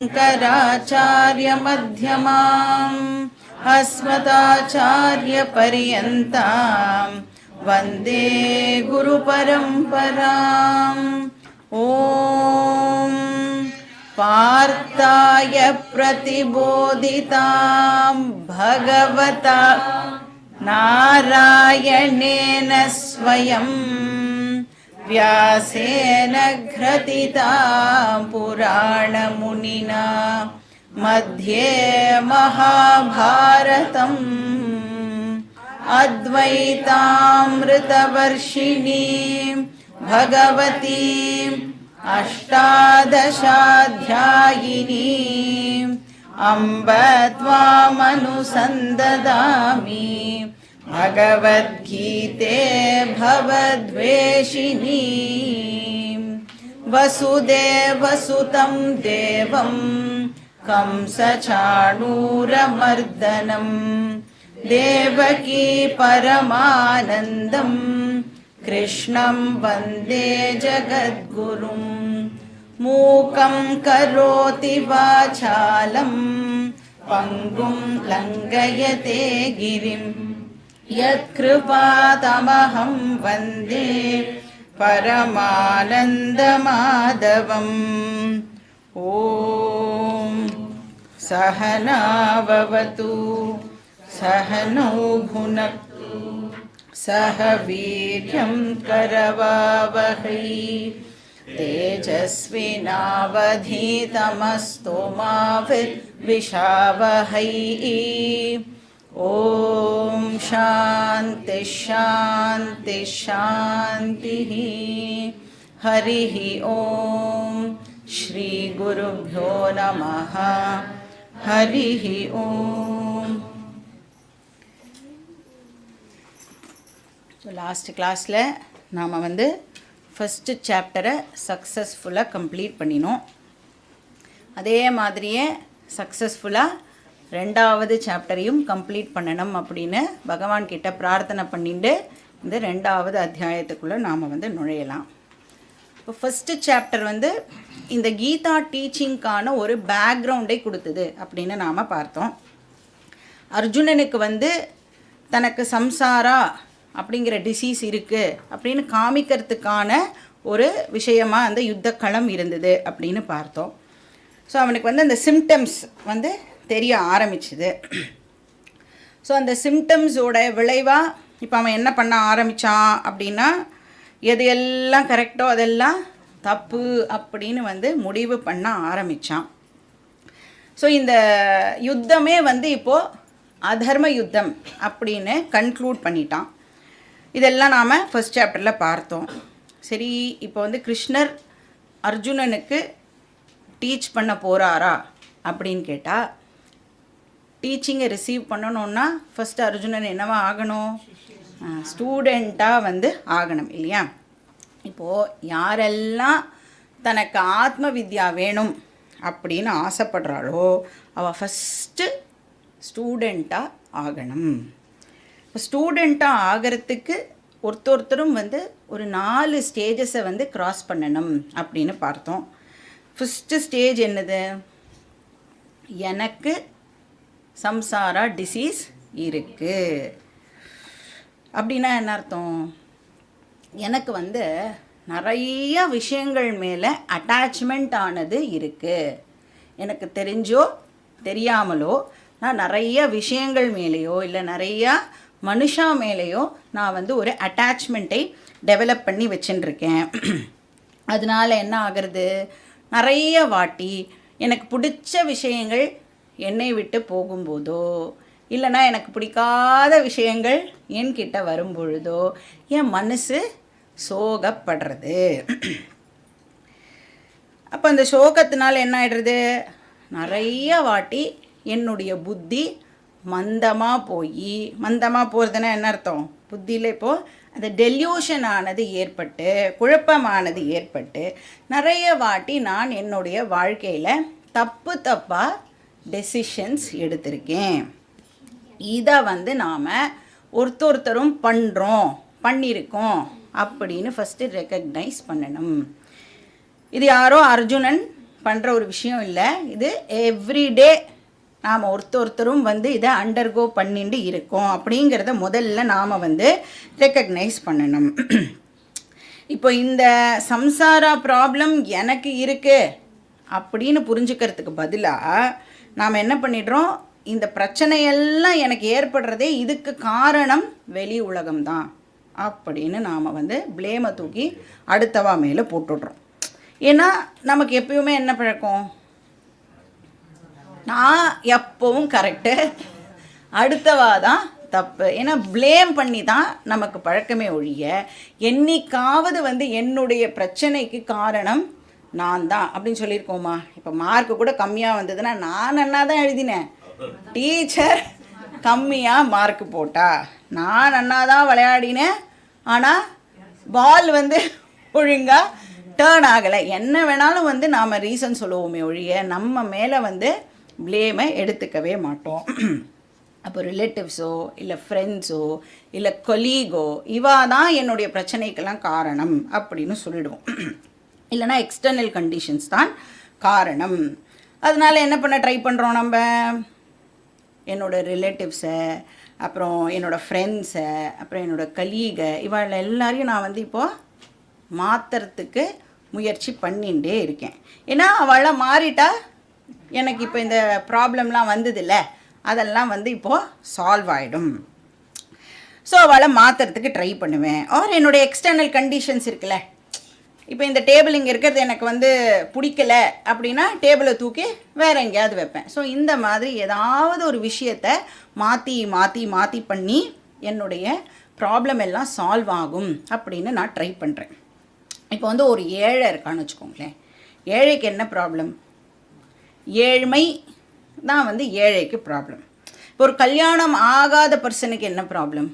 शङ्कराचार्यमध्यमाम् अस्मदाचार्यपर्यन्तां वन्दे गुरुपरम्पराम्। ॐ पार्थाय प्रतिबोधितां भगवता नारायणेन स्वयं व्यासेन घ्रथितां पुराणमुनिना मध्ये महाभारतम् अद्वैतामृतवर्षिणीं भगवतीम् अष्टादशाध्यायिनीम् अम्ब त्वामनुसन्ददामि भगवद्गीते भवद्वेषिणीम्। वसुदेवसुतं देवं कंसचाणूरमर्दनम् देवकी परमानन्दम् कृष्णं वन्दे जगद्गुरुं। मूकं करोति वाचालं पङ्गुं लङ्घयते गिरिं यत्कृपातमहं वन्दे परमानन्दमाधवम्। ॐ सहनाववतु सहनौ भुनक्तु सह वीर्यं करवावहै तेजस्विनावधीतमस्तु मा विद्विषावहै। ॐ शान्ति शान्ति शान्तिः। हरिः ॐ श्री गुरुभ्यो नमः। हरिः ॐ। லாஸ்ட் கிளாஸில் நாம் ஃபஸ்ட்டு சாப்டரை சக்ஸஸ்ஃபுல்லாக கம்ப்ளீட் பண்ணினோம். அதே மாதிரியே சக்ஸஸ்ஃபுல்லாக ரெண்டாவது சாப்டரையும் கம்ப்ளீட் பண்ணணும் அப்படின்னு பகவான்கிட்ட பிரார்த்தனை பண்ணிட்டு இந்த ரெண்டாவது அத்தியாயத்துக்குள்ளே நாம் நுழையலாம். இப்போ ஃபஸ்ட்டு சாப்டர் இந்த கீதா டீச்சிங்க்கான ஒரு பேக்ரவுண்டை கொடுத்தது அப்படின்னு நாம் பார்த்தோம். அர்ஜுனனுக்கு தனக்கு சம்சாரா அப்படிங்கிற டிசீஸ் இருக்குது அப்படின்னு காமிக்கிறதுக்கான ஒரு விஷயமாக அந்த யுத்த களம் இருந்தது அப்படின்னு பார்த்தோம். ஸோ அவனுக்கு அந்த சிம்டம்ஸ் தெரிய ஆரம்பிச்சுது. ஸோ அந்த சிம்டம்ஸோட விளைவாக இப்போ அவன் என்ன பண்ண ஆரம்பித்தான் அப்படின்னா, எது எல்லாம் கரெக்டோ அதெல்லாம் தப்பு அப்படின்னு முடிவு பண்ண ஆரம்பித்தான். ஸோ இந்த யுத்தமே இப்போது அதர்ம யுத்தம் அப்படின்னு கன்க்ளூட் பண்ணிட்டான். இதெல்லாம் நாம் ஃபஸ்ட் சாப்டரில் பார்த்தோம். சரி, இப்போ கிருஷ்ணர் அர்ஜுனனுக்கு டீச் பண்ண போகிறாரா அப்படின்னு கேட்டால், டீச்சிங்கை ரிசீவ் பண்ணணுன்னா ஃபஸ்ட்டு அர்ஜுனன் என்னவா ஆகணும்? ஸ்டூடெண்ட்டாக ஆகணும் இல்லையா? இப்போது யாரெல்லாம் தனக்கு ஆத்ம வித்யா வேணும் அப்படின்னு ஆசைப்படுறாளோ அவள் ஃபஸ்ட்டு ஸ்டூடெண்ட்டாக ஆகணும். இப்போ ஸ்டூடெண்ட்டாக ஆகிறதுக்கு ஒருத்தரும் ஒரு 4 ஸ்டேஜஸை க்ராஸ் பண்ணணும் அப்படின்னு பார்த்தோம். ஃபஸ்ட்டு ஸ்டேஜ் என்னது? எனக்கு சம்சாரா டிசீஸ் இருக்குது அப்படின்னா என்ன அர்த்தம்? எனக்கு நிறைய விஷயங்கள் மேலே அட்டாச்மெண்ட் ஆனது இருக்குது. எனக்கு தெரிஞ்சோ தெரியாமலோ நான் நிறைய விஷயங்கள் மேலேயோ இல்லை நிறையா மனுஷா மேலேயோ நான் ஒரு அட்டாச்மெண்ட்டை டெவலப் பண்ணி வச்சுட்டுருக்கேன். அதனால் என்ன ஆகிறது? நிறைய வாட்டி எனக்கு பிடிச்ச விஷயங்கள் என்னை விட்டு போகும்போதோ இல்லைனா எனக்கு பிடிக்காத விஷயங்கள் என்கிட்ட வரும்பொழுதோ என் மனசு சோகப்படுறது. அப்போ அந்த சோகத்தினால் என்ன ஆகிடுறது? நிறைய வாட்டி என்னுடைய புத்தி மந்தமாக போகிறதுனா என்ன அர்த்தம்? புத்தியில் இப்போது அந்த டெல்யூஷன் ஆனது ஏற்பட்டு குழப்பமானது ஏற்பட்டு நிறைய வாட்டி நான் என்னுடைய வாழ்க்கையில் தப்பாக டெசிஷன்ஸ் எடுத்திருக்கேன். இதை நாம் ஒருத்தரும் பண்ணியிருக்கோம் அப்படின்னு ஃபஸ்ட்டு ரெக்கக்னைஸ் பண்ணணும். இது யாரோ அர்ஜுனன் பண்ணுற ஒரு விஷயம் இல்லை. இது எவ்ரிடே நாம் ஒருத்தரும் வந்து இதை அண்டர்கோ பண்ணிட்டு இருக்கோம் அப்படிங்கிறத முதல்ல நாம் வந்து ரெக்கக்னைஸ் பண்ணணும். இப்போ இந்த சம்சாரா ப்ராப்ளம் எனக்கு இருக்குது அப்படின்னு புரிஞ்சுக்கிறதுக்கு பதிலாக நாம் என்ன பண்ணிடுறோம், இந்த பிரச்சனையெல்லாம் எனக்கு ஏற்படுறதே இதுக்கு காரணம் வெளி உலகம்தான் அப்படின்னு நாம் வந்து ப்ளேமை தூக்கி அடுத்தவா மேலே போட்டுடுறோம். ஏன்னா நமக்கு எப்பயுமே என்ன பழக்கம், நான் எப்பவும் கரெக்டு, அடுத்தவா தான் தப்பு. ஏன்னா ப்ளேம் பண்ணி தான் நமக்கு பழக்கமே ஒழிய என்னைக்காவது வந்து என்னுடைய பிரச்சனைக்கு காரணம் நான் தான் அப்படின்னு சொல்லியிருக்கோமா? இப்போ மார்க்கு கூட கம்மியாக வந்ததுன்னா நான் நன்னா தான் எழுதினேன், டீச்சர் கம்மியாக மார்க்கு போட்டா, நான் நன்னா தான் விளையாடினேன், ஆனால் பால் வந்து ஒழுங்காக டேர்ன் ஆகலை. என்ன வேணாலும் வந்து நாம் ரீசன் சொல்லுவோமே ஒழிய நம்ம மேலே வந்து ப்ளேமை எடுத்துக்கவே மாட்டோம். அப்போ ரிலேட்டிவ்ஸோ இல்லை ஃப்ரெண்ட்ஸோ இல்லை கொலீகோ இவா தான் என்னுடைய பிரச்சனைக்கெல்லாம் காரணம் அப்படின்னு சொல்லிடுவோம். இல்லைனா எக்ஸ்டர்னல் கண்டிஷன்ஸ் தான் காரணம். அதனால் என்ன பண்ண ட்ரை பண்ணுறோம், நம்ம என்னோடய ரிலேட்டிவ்ஸை, அப்புறம் என்னோடய ஃப்ரெண்ட்ஸை, அப்புறம் என்னோடய கலீகை இவள் எல்லாரையும் நான் வந்து இப்போது மாற்றுறதுக்கு முயற்சி பண்ணிகிட்டே இருக்கேன். ஏன்னா அவளாம் மாறிட்டா எனக்கு இப்போ இந்த ப்ராப்ளம்லாம் வந்ததில்ல, அதெல்லாம் வந்து இப்போது சால்வ் ஆகிடும். ஸோ அவளை மாற்றுறதுக்கு ட்ரை பண்ணுவேன். ஆர் என்னுடைய எக்ஸ்டர்னல் கண்டிஷன்ஸ் இருக்குல்ல, இப்போ இந்த டேபிள் இங்கே இருக்கிறது எனக்கு வந்து பிடிக்கல அப்படின்னா டேபிளை தூக்கி வேறு எங்கேயாவது வைப்பேன். ஸோ இந்த மாதிரி ஏதாவது ஒரு விஷயத்தை மாற்றி மாற்றி மாற்றி பண்ணி என்னுடைய ப்ராப்ளம் எல்லாம் சால்வ் ஆகும் அப்படின்னு நான் ட்ரை பண்ணுறேன். இப்போ வந்து ஒரு ஏழை இருக்கான்னு வச்சுக்கோங்களேன், ஏழைக்கு என்ன ப்ராப்ளம்? ஏழ்மை தான் வந்து ஏழைக்கு ப்ராப்ளம். இப்போ ஒரு கல்யாணம் ஆகாத பர்சனுக்கு என்ன ப்ராப்ளம்?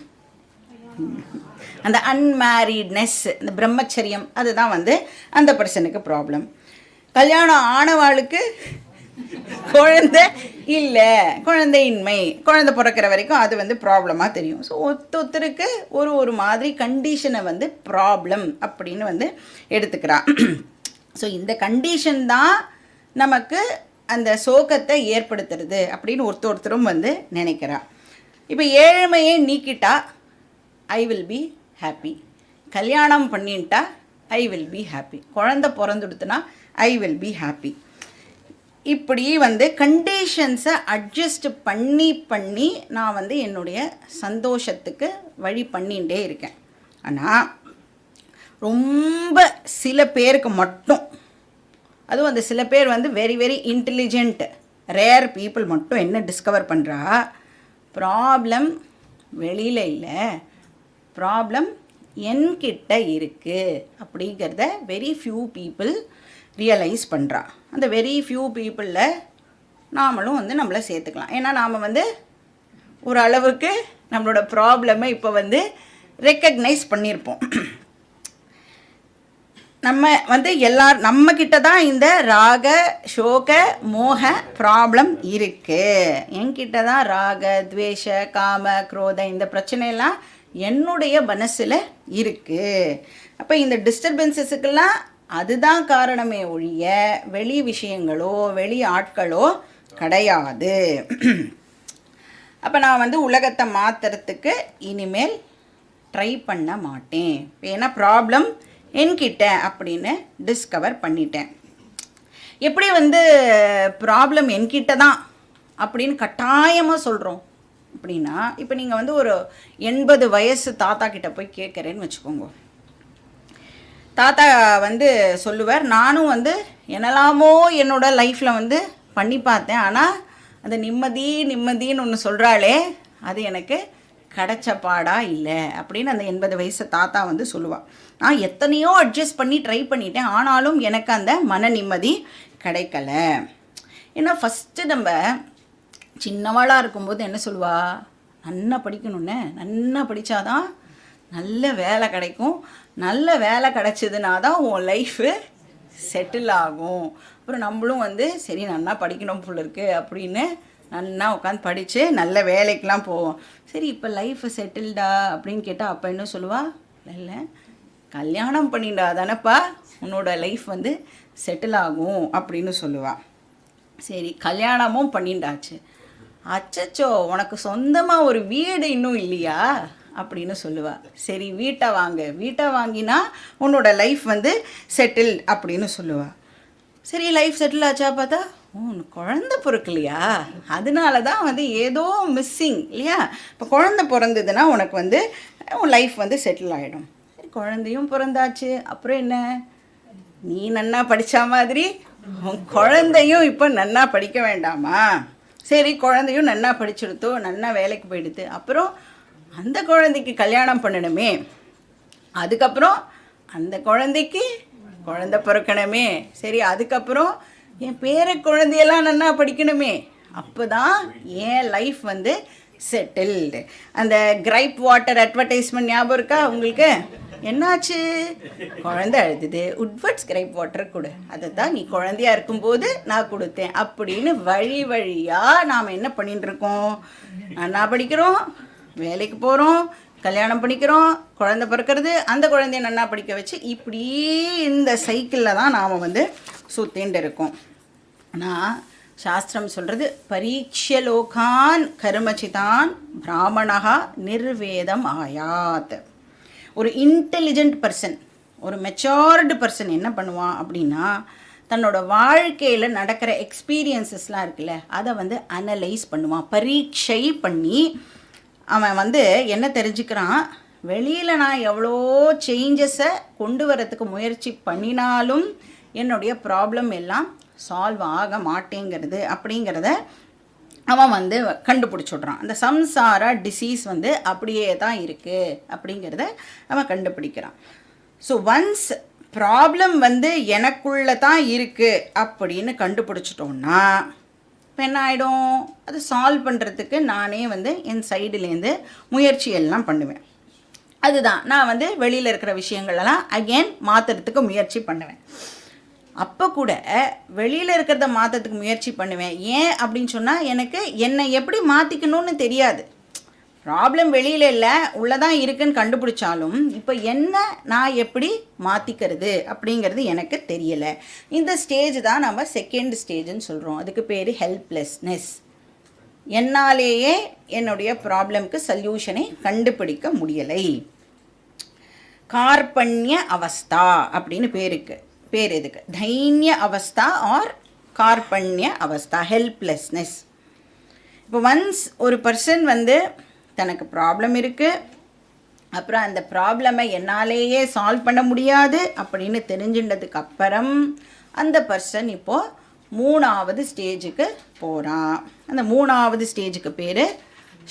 அந்த அன்மேரீட்னஸ், இந்த பிரம்மச்சரியம், அதுதான் வந்து அந்த பர்சனுக்கு ப்ராப்ளம். கல்யாணம் ஆனவாளுக்கு குழந்தை இல்லை, குழந்தையின்மை, குழந்தை பிறக்கிற வரைக்கும் அது வந்து ப்ராப்ளமாக தெரியும். ஸோ ஒருத்தருக்கு ஒரு மாதிரி கண்டிஷனை வந்து ப்ராப்ளம் அப்படின்னு வந்து எடுத்துக்கிறான். ஸோ இந்த கண்டிஷன் தான் நமக்கு அந்த சோகத்தை ஏற்படுத்துறது அப்படின்னு ஒருத்தரும் வந்து நினைக்கிறா. இப்போ ஏழ்மையை நீக்கிட்டா ஐ வில் பி ஹாப்பி, கல்யாணம் பண்ணிட்டா ஐ வில் பி ஹாப்பி, குழந்தை பிறந்துடுத்துனா ஐ வில் பி ஹாப்பி. இப்படி வந்து கண்டிஷன்ஸை அட்ஜஸ்ட் பண்ணி நான் வந்து என்னுடைய சந்தோஷத்துக்கு வழி பண்ணிகிட்டே இருக்கேன். ஆனால் ரொம்ப சில பேருக்கு மட்டும், அதுவும் அந்த சில பேர் வந்து very very intelligent rare people மட்டும் என்ன டிஸ்கவர் பண்ணுறா, ப்ராப்ளம் வெளியில் இல்லை, ப்ராப்ளம் என்கிட்ட இருக்குது அப்படிங்கிறத வெரி ஃபியூ பீப்புள் ரியலைஸ் பண்ணுறா. அந்த வெரி ஃபியூ பீப்புளில் நாமளும் வந்து நம்மளை சேர்த்துக்கலாம். ஏன்னா நாம் வந்து ஒரு அளவுக்கு நம்மளோட ப்ராப்ளமை இப்போ வந்து ரெக்கக்னைஸ் பண்ணியிருப்போம். நம்ம வந்து நம்மக்கிட்ட தான் இந்த ராக சோக மோக ப்ராப்ளம் இருக்குது. என்கிட்ட தான் ராக துவேஷ காம குரோத இந்த பிரச்சனையெல்லாம் என்னுடைய மனசில் இருக்குது. அப்போ இந்த டிஸ்டர்பன்ஸஸுக்கெல்லாம் அதுதான் காரணமே ஒழிய வெளி விஷயங்களோ வெளி ஆட்களோ கிடையாது. அப்போ நான் வந்து உலகத்தை மாற்றுறதுக்கு இனிமேல் ட்ரை பண்ண மாட்டேன். ஏன்னா ப்ராப்ளம் என்கிட்ட அப்படின்னு டிஸ்கவர் பண்ணிட்டேன். எப்படி வந்து ப்ராப்ளம் என்கிட்ட தான் அப்படின்னு கட்டாயமாக சொல்கிறோம் அப்படின்னா, இப்போ நீங்கள் வந்து ஒரு 80 வயசு தாத்தா கிட்ட போய் கேட்குறேன்னு வச்சுக்கோங்க. தாத்தா வந்து சொல்லுவார், நானும் வந்து என்னெல்லாமோ என்னோடய லைஃப்பில் வந்து பண்ணி பார்த்தேன், ஆனால் அந்த நிம்மதின்னு ஒன்று சொல்கிறாளே அது எனக்கு கிடைச்ச பாடா இல்லை அப்படின்னு அந்த 80 வயசு தாத்தா வந்து சொல்லுவாள். நான் எத்தனையோ அட்ஜஸ்ட் பண்ணி ட்ரை பண்ணிட்டேன், ஆனாலும் எனக்கு அந்த மன நிம்மதி கிடைக்கல. ஏன்னா ஃபஸ்ட்டு நம்ம சின்னவாளாக இருக்கும்போது என்ன சொல்லுவா, நல்லா படிக்கணுன்னு, நல்லா படித்தாதான் நல்ல வேலை கிடைக்கும், நல்ல வேலை கிடைச்சதுனா தான் உன் லைஃபு செட்டில் ஆகும். அப்புறம் நம்மளும் வந்து சரி நல்லா படிக்கணும் போல இருக்குது அப்படின்னு நல்லா உட்காந்து படித்து நல்ல வேலைக்கெலாம் போவோம். சரி இப்போ லைஃபு செட்டில்டா அப்படின்னு கேட்டால் அப்போ என்ன சொல்லுவா, இல்லை கல்யாணம் பண்ணிண்டா தானேப்பா உன்னோட லைஃப் வந்து செட்டில் ஆகும் அப்படின்னு சொல்லுவாள். சரி, கல்யாணமும் பண்ணிண்டாச்சு. அச்சச்சோ, உனக்கு சொந்தமாக ஒரு வீடு இன்னும் இல்லையா அப்படின்னு சொல்லுவாள். சரி, வீட்டை வாங்கினா உன்னோட லைஃப் வந்து செட்டில் அப்படின்னு சொல்லுவாள். சரி, லைஃப் செட்டில் ஆச்சா பார்த்தா குழந்தை பிறக்கலையா, அதனால தான் வந்து ஏதோ மிஸ்ஸிங் இல்லையா. இப்போ குழந்தை பிறந்ததுன்னா உனக்கு வந்து உன் லைஃப் வந்து செட்டில் ஆகிடும். குழந்தையும் பிறந்தாச்சு, அப்புறம் என்ன, நீ நன்னா படித்த மாதிரி உன் குழந்தையும் இப்போ நன்னா படிக்க வேண்டாமா? சரி, குழந்தையும் நன்னா படிச்சுடுத்தோ, நன்னா வேலைக்கு போயிடுது, அப்புறம் அந்த குழந்தைக்கு கல்யாணம் பண்ணணுமே, அதுக்கப்புறம் அந்த குழந்தைக்கு குழந்தை பிறக்கணுமே, சரி அதுக்கப்புறம் என் பேர குழந்தையெல்லாம் நன்னா படிக்கணுமே, அப்போ தான் என் லைஃப் வந்து செட்டில்டு. அந்த கிரைப் வாட்டர் அட்வர்டைஸ்மெண்ட் ஞாபகம் இருக்கா உங்களுக்கு? என்னாச்சு, குழந்தை அழுதுது, உட்வர்ட்ஸ் கிரைப் வாட்டர் கொடு, அதை தான் நீ குழந்தையா இருக்கும்போது நான் கொடுத்தேன் அப்படின்னு வழியாக நாம் என்ன பண்ணிட்டு இருக்கோம், நன்னா படிக்கிறோம், வேலைக்கு போகிறோம், கல்யாணம் பண்ணிக்கிறோம், குழந்தை பிறக்கிறது, அந்த குழந்தைய நன்னா படிக்க வச்சு, இப்படி இந்த சைக்கிளில் தான் நாம் வந்து சுத்தின்னு இருக்கோம். ஆனால் சாஸ்திரம் சொல்கிறது, பரீட்சலோகான் கர்மச்சிதான் பிராமணா நிர்வேதம் ஆயாத். ஒரு இன்டெலிஜென்ட் பர்சன், ஒரு மெச்சோர்டு பர்சன் என்ன பண்ணுவான் அப்படின்னா, தன்னோட வாழ்க்கையில் நடக்கிற எக்ஸ்பீரியன்ஸஸ்லாம் இருக்குல்ல, அதை வந்து அனலைஸ் பண்ணுவான், பரீட்சை பண்ணி அவன் வந்து என்ன தெரிஞ்சுக்கிறான், வெளியில் நான் எவ்வளோ சேஞ்சஸை கொண்டு வரத்துக்கு முயற்சி பண்ணினாலும் என்னுடைய ப்ராப்ளம் எல்லாம் சால்வ் ஆக மாட்டேங்கிறது அப்படிங்கிறத அவன் வந்து கண்டுபிடிச்சுட்றான். அந்த சம்சாரா டிசீஸ் வந்து அப்படியே தான் இருக்குது அப்படிங்கிறத அவன் கண்டுபிடிக்கிறான். ஸோ ஒன்ஸ் ப்ராப்ளம் வந்து எனக்குள்ளே தான் இருக்குது அப்படின்னு கண்டுபிடிச்சிட்டோன்னா இப்போ என்ன ஆகிடும், அது சால்வ் பண்ணுறதுக்கு நானே வந்து என் சைடுலேருந்து முயற்சி எல்லாம் பண்ணுவேன். அதுதான் நான் வந்து வெளியில் இருக்கிற விஷயங்களெல்லாம் அகெயின் மாற்றுறதுக்கு முயற்சி பண்ணுவேன். அப்போ கூட வெளியில் இருக்கிறத மாற்றத்துக்கு முயற்சி பண்ணுவேன். ஏன் அப்படின்னு சொன்னால், எனக்கு என்னை எப்படி மாற்றிக்கணும்னு தெரியாது. ப்ராப்ளம் வெளியில் இல்லை, உள்ளே தான் இருக்குன்னு கண்டுபிடிச்சாலும் இப்போ என்ன நான் எப்படி மாற்றிக்கிறது அப்படிங்கிறது எனக்கு தெரியலை. இந்த ஸ்டேஜ் தான் நம்ம செகண்ட் ஸ்டேஜ்னு சொல்கிறோம். அதுக்கு பேர் ஹெல்ப்லெஸ்னஸ். என்னாலேயே என்னுடைய ப்ராப்ளம்க்கு சொல்யூஷனை கண்டுபிடிக்க முடியலை. கார்பண்ய அவஸ்தா அப்படின்னு பேர் இதுக்கு. தைன்ய அவஸ்தா ஆர் கார்பண்ய அவஸ்தா, ஹெல்ப்லெஸ்னஸ். இப்போ ஒன்ஸ் ஒரு பர்சன் வந்து தனக்கு ப்ராப்ளம் இருக்குது, அப்புறம் அந்த ப்ராப்ளமை என்னாலேயே சால்வ் பண்ண முடியாது அப்படின்னு தெரிஞ்சின்றதுக்கு அப்புறம் அந்த பர்சன் இப்போது 3வது ஸ்டேஜுக்கு போகிறான். அந்த 3வது ஸ்டேஜுக்கு பேர்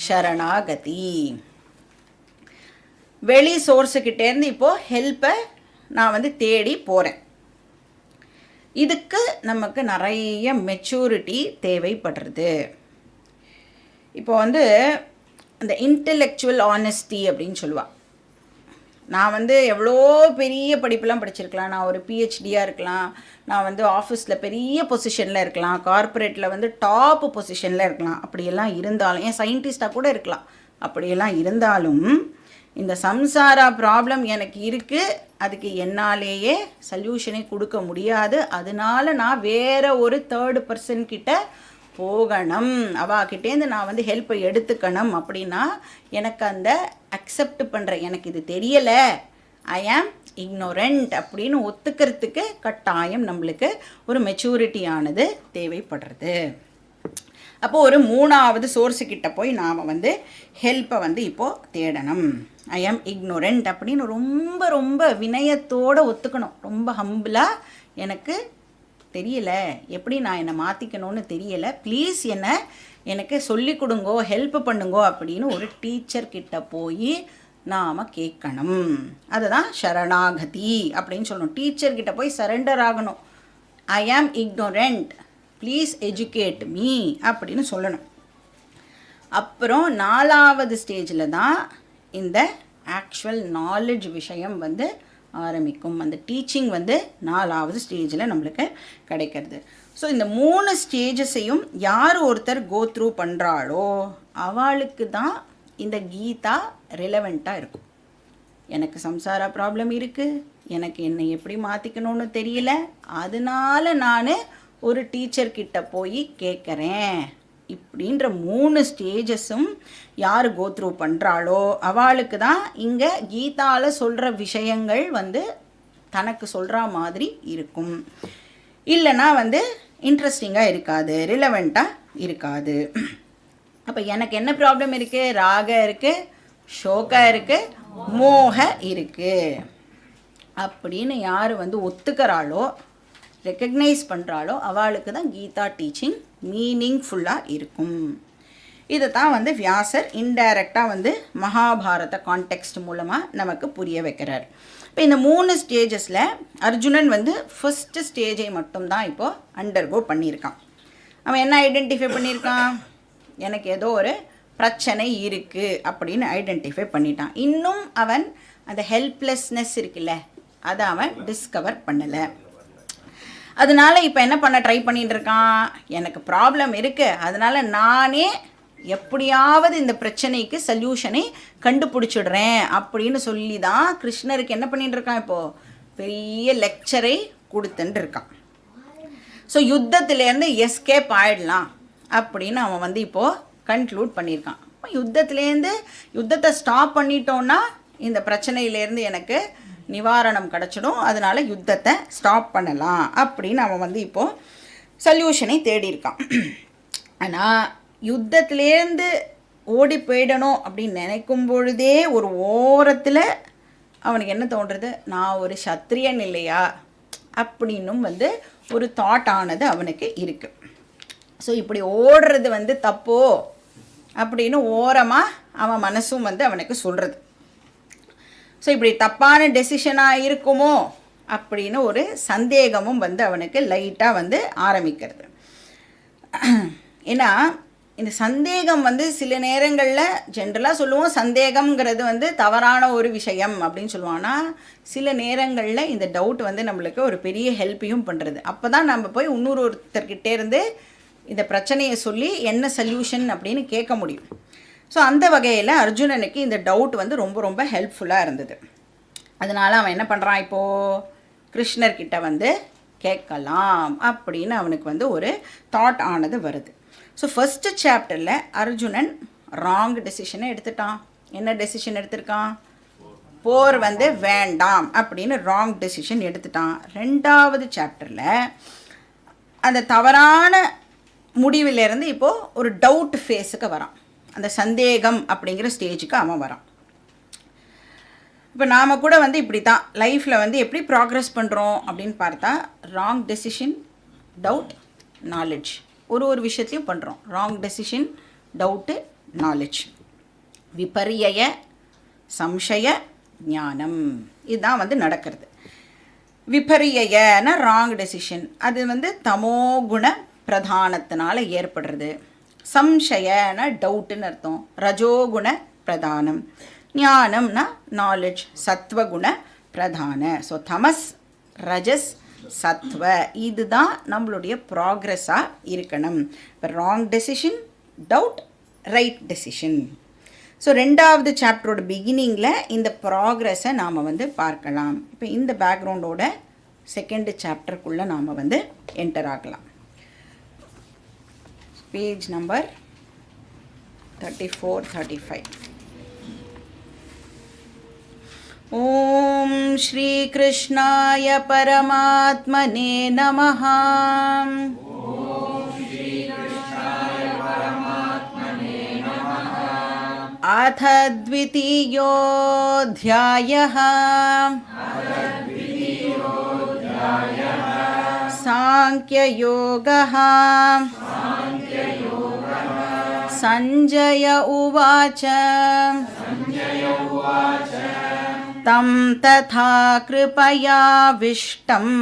சரணாகதி. வெளி சோர்ஸுக்கிட்டேருந்து இப்போது ஹெல்ப்பை நான் வந்து தேடி போகிறேன். இதுக்கு நமக்கு நிறைய மெச்சூரிட்டி தேவைப்படுறது. இப்போ வந்து அந்த இன்டெலெக்சுவல் ஆனஸ்டி அப்படின்னு சொல்லுவாள். நான் வந்து எவ்வளோ பெரிய படிப்புலாம் படிச்சிருக்கலாம், நான் ஒரு பிஹெச்டியாக இருக்கலாம், நான் வந்து ஆஃபீஸில் பெரிய பொசிஷனில் இருக்கலாம், கார்ப்பரேட்டில் வந்து டாப் பொசிஷனில் இருக்கலாம், அப்படியெல்லாம் இருந்தாலும், ஏன் சயின்டிஸ்டாக கூட இருக்கலாம், அப்படியெல்லாம் இருந்தாலும் இந்த சம்சாரா ப்ராப்ளம் எனக்கு இருக்குது, அதுக்கு என்னாலேயே சொல்யூஷனை கொடுக்க முடியாது, அதனால நான் வேறு ஒரு தேர்டு பர்சன்கிட்ட போகணும், அவாக்கிட்டேருந்து நான் வந்து ஹெல்ப்பை எடுத்துக்கணும் அப்படின்னா எனக்கு அந்த அக்செப்ட் பண்ணுற, எனக்கு இது தெரியலை, ஐ ஆம் இக்னோரண்ட் அப்படின்னு ஒத்துக்கிறதுக்கு கட்டாயம் நம்மளுக்கு ஒரு மெச்சூரிட்டியானது தேவைப்படுறது. அப்போது ஒரு 3வது சோர்ஸுக்கிட்ட போய் நாம் வந்து ஹெல்ப்பை வந்து இப்போது தேடணும். ஐ ஆம் இக்னோரண்ட் அப்படின்னு ரொம்ப ரொம்ப வினயத்தோடு ஒத்துக்கணும், ரொம்ப ஹம்பிளாக, எனக்கு தெரியல, எப்படி நான் என்னை மாற்றிக்கணும்னு தெரியலை, ப்ளீஸ் எனக்கு சொல்லி கொடுங்கோ, ஹெல்ப் பண்ணுங்கோ அப்படின்னு ஒரு டீச்சர்கிட்ட போய் நாம் கேட்கணும். அதுதான் சரணாகதி அப்படின்னு சொல்லணும். டீச்சர்கிட்ட போய் சரண்டர் ஆகணும். ஐ ஆம் இக்னோரண்ட், ப்ளீஸ் எஜுகேட் மீ அப்படின்னு சொல்லணும். அப்புறம் 4வது ஸ்டேஜில் தான் இந்த ஆக்சுவல் நாலேஜ் விஷயம் வந்து ஆரம்பிக்கும். அந்த டீச்சிங் வந்து 4வது ஸ்டேஜில் நம்மளுக்கு கிடைக்கிறது. ஸோ இந்த 3 ஸ்டேஜஸையும் யார் ஒருத்தர் கோ த்ரூ பண்ணுறாளோ அவளுக்கு தான் இந்த கீதா ரிலவெண்ட்டாக இருக்கும். எனக்கு சம்சார ப்ராப்ளம் இருக்குது, எனக்கு என்னை எப்படி மாற்றிக்கணும்னு தெரியல, அதனால நான் ஒரு டீச்சர்கிட்ட போய் கேட்குறேன். இப்படின்ற 3 ஸ்டேஜஸும் யார் கோத்ரூ பண்ணுறாளோ அவளுக்கு தான் இங்கே கீதாவில் சொல்கிற விஷயங்கள் வந்து தனக்கு சொல்கிற மாதிரி இருக்கும். இல்லைன்னா வந்து இன்ட்ரெஸ்டிங்காக இருக்காது, ரிலவெண்ட்டாக இருக்காது. அப்போ எனக்கு என்ன ப்ராப்ளம் இருக்குது? ராக இருக்குது, ஷோகா இருக்குது, மோக இருக்குது அப்படின்னு யார் வந்து ஒத்துக்கிறாளோ, ரெக்கக்னைஸ் பண்ணுறாளோ அவளுக்கு தான் கீதா டீச்சிங் மீனிங்ஃபுல்லாக இருக்கும். இதை தான் வந்து வியாசர் இன்டைரக்டாக வந்து மகாபாரத கான்டெக்ஸ்ட் மூலமாக நமக்கு புரிய வைக்கிறார். இப்போ இந்த 3 ஸ்டேஜஸில் அர்ஜுனன் வந்து ஃபஸ்ட்டு ஸ்டேஜை மட்டும்தான் இப்போது அண்டர்கோ பண்ணியிருக்கான். அவன் என்ன ஐடென்டிஃபை பண்ணியிருக்கான்? எனக்கு ஏதோ ஒரு பிரச்சனை இருக்குது அப்படின்னு ஐடென்டிஃபை பண்ணிட்டான். இன்னும் அவன் அந்த ஹெல்ப்லெஸ்னஸ் இருக்குல்ல, அதை அவன் டிஸ்கவர் பண்ணலை. அதனால் இப்போ என்ன பண்ண ட்ரை பண்ணிகிட்டு இருக்கான்? எனக்கு ப்ராப்ளம் இருக்குது, அதனால் நானே எப்படியாவது இந்த பிரச்சனைக்கு சொல்யூஷனை கண்டுபிடிச்சிடுறேன் அப்படின்னு சொல்லி தான் கிருஷ்ணருக்கு என்ன பண்ணிகிட்டு இருக்கான்? இப்போது பெரிய லெக்சரை கொடுத்துட்டு இருக்கான். ஸோ யுத்தத்துலேருந்து எஸ்கேப் ஆகிடலாம் அப்படின்னு அவன் வந்து இப்போது கன்க்ளூட் பண்ணியிருக்கான். யுத்தத்தை ஸ்டாப் பண்ணிட்டோன்னா இந்த பிரச்சனையிலேருந்து எனக்கு நிவாரணம் கிடச்சிடும், அதனால் யுத்தத்தை ஸ்டாப் பண்ணலாம் அப்படின்னு அவன் வந்து இப்போது சொல்யூஷனை தேடியிருக்கான். ஆனால் யுத்தத்துலேருந்து ஓடி போயிடணும் அப்படின்னு நினைக்கும் பொழுதே ஒரு ஓரத்தில் அவனுக்கு என்ன தோன்றுறது? நான் ஒரு சத்திரியன் இல்லையா அப்படின்னும் வந்து ஒரு தாட் ஆனது அவனுக்கு இருக்குது. ஸோ இப்படி ஓடுறது வந்து தப்போ அப்படின்னு ஓரமாக அவன் மனசும் வந்து அவனுக்கு சொல்கிறது. ஸோ இப்படி தப்பான டெசிஷனாக இருக்குமோ அப்படின்னு ஒரு சந்தேகமும் வந்து அவனுக்கு லைட்டாக வந்து ஆரம்பிக்கிறது. ஏன்னா இந்த சந்தேகம் வந்து சில நேரங்களில் ஜென்ரலாக சொல்லுவோம் சந்தேகம்ங்கிறது வந்து தவறான ஒரு விஷயம் அப்படின்னு சொல்லுவோம். ஆனால் சில நேரங்களில் இந்த டவுட் வந்து நம்மளுக்கு ஒரு பெரிய ஹெல்ப்பையும் பண்ணுறது. அப்போ தான் நம்ம போய் ஒருத்தர்கிட்டே இருந்து இந்த பிரச்சனையை சொல்லி என்ன சொல்யூஷன் அப்படின்னு கேட்க முடியும். ஸோ அந்த வகையில் அர்ஜுனனுக்கு இந்த டவுட் வந்து ரொம்ப ரொம்ப ஹெல்ப்ஃபுல்லாக இருந்தது. அதனால் அவன் என்ன பண்ணுறான்? இப்போது கிருஷ்ணர்கிட்ட வந்து கேட்கலாம் அப்படின்னு அவனுக்கு வந்து ஒரு தாட் ஆனது வருது. ஸோ ஃபஸ்ட்டு சாப்டரில் அர்ஜுனன் ராங் டெசிஷனை எடுத்துட்டான். என்ன டெசிஷன் எடுத்திருக்கான்? போர் வந்து வேண்டாம் அப்படின்னு ராங் டெசிஷன் எடுத்துட்டான். 2வது சாப்டரில் அந்த தவறான முடிவிலேருந்து இப்போது ஒரு டவுட் ஃபேஸுக்கு வரான். அந்த சந்தேகம் அப்படிங்கிற ஸ்டேஜுக்கு அவன் வரான். இப்போ நாம் கூட வந்து இப்படி தான் லைஃப்பில் வந்து எப்படி ப்ராக்ரெஸ் பண்ணுறோம் அப்படின்னு பார்த்தா ராங் டெசிஷன், டவுட், நாலெட்ஜ், ஒரு விஷயத்தையும் பண்ணுறோம். ராங் டெசிஷன், டவுட்டு, நாலெட்ஜ், விபரிய, சம்சய, ஞானம், இதுதான் வந்து நடக்கிறது. விபரியன ராங் டெசிஷன், அது வந்து தமோகுண பிரதானத்தினால ஏற்படுறது. சம்சயன டவுட்டுன்னு அர்த்தம், ரஜோகுண பிரதானம். ஞானம்னா நாலெட்ஜ், சத்வகுண பிரதான. ஸோ தமஸ், ரஜஸ், சத்வ, இதுதான் நம்மளுடைய ப்ராக்ரெஸ்ஸாக இருக்கணும். இப்போ wrong decision, doubt, right decision. So 2வது சாப்டரோட பிகினிங்கில் இந்த ப்ராக்ரெஸை நாம் வந்து பார்க்கலாம். இப்போ இந்த பேக்ரவுண்டோட 2nd சாப்டருக்குள்ளே நாம் வந்து என்டர் ஆகலாம். Page number 34-35. ஓம் ஸ்ரீ கிருஷ்ணாய பரமாத்மனே நமஹ. அத த்விதீயோऽध्यायः. சாங்க்யயோகः. சஞ்சய உவாச்ச. தம் ததா கிருபயாவிஷ்டம்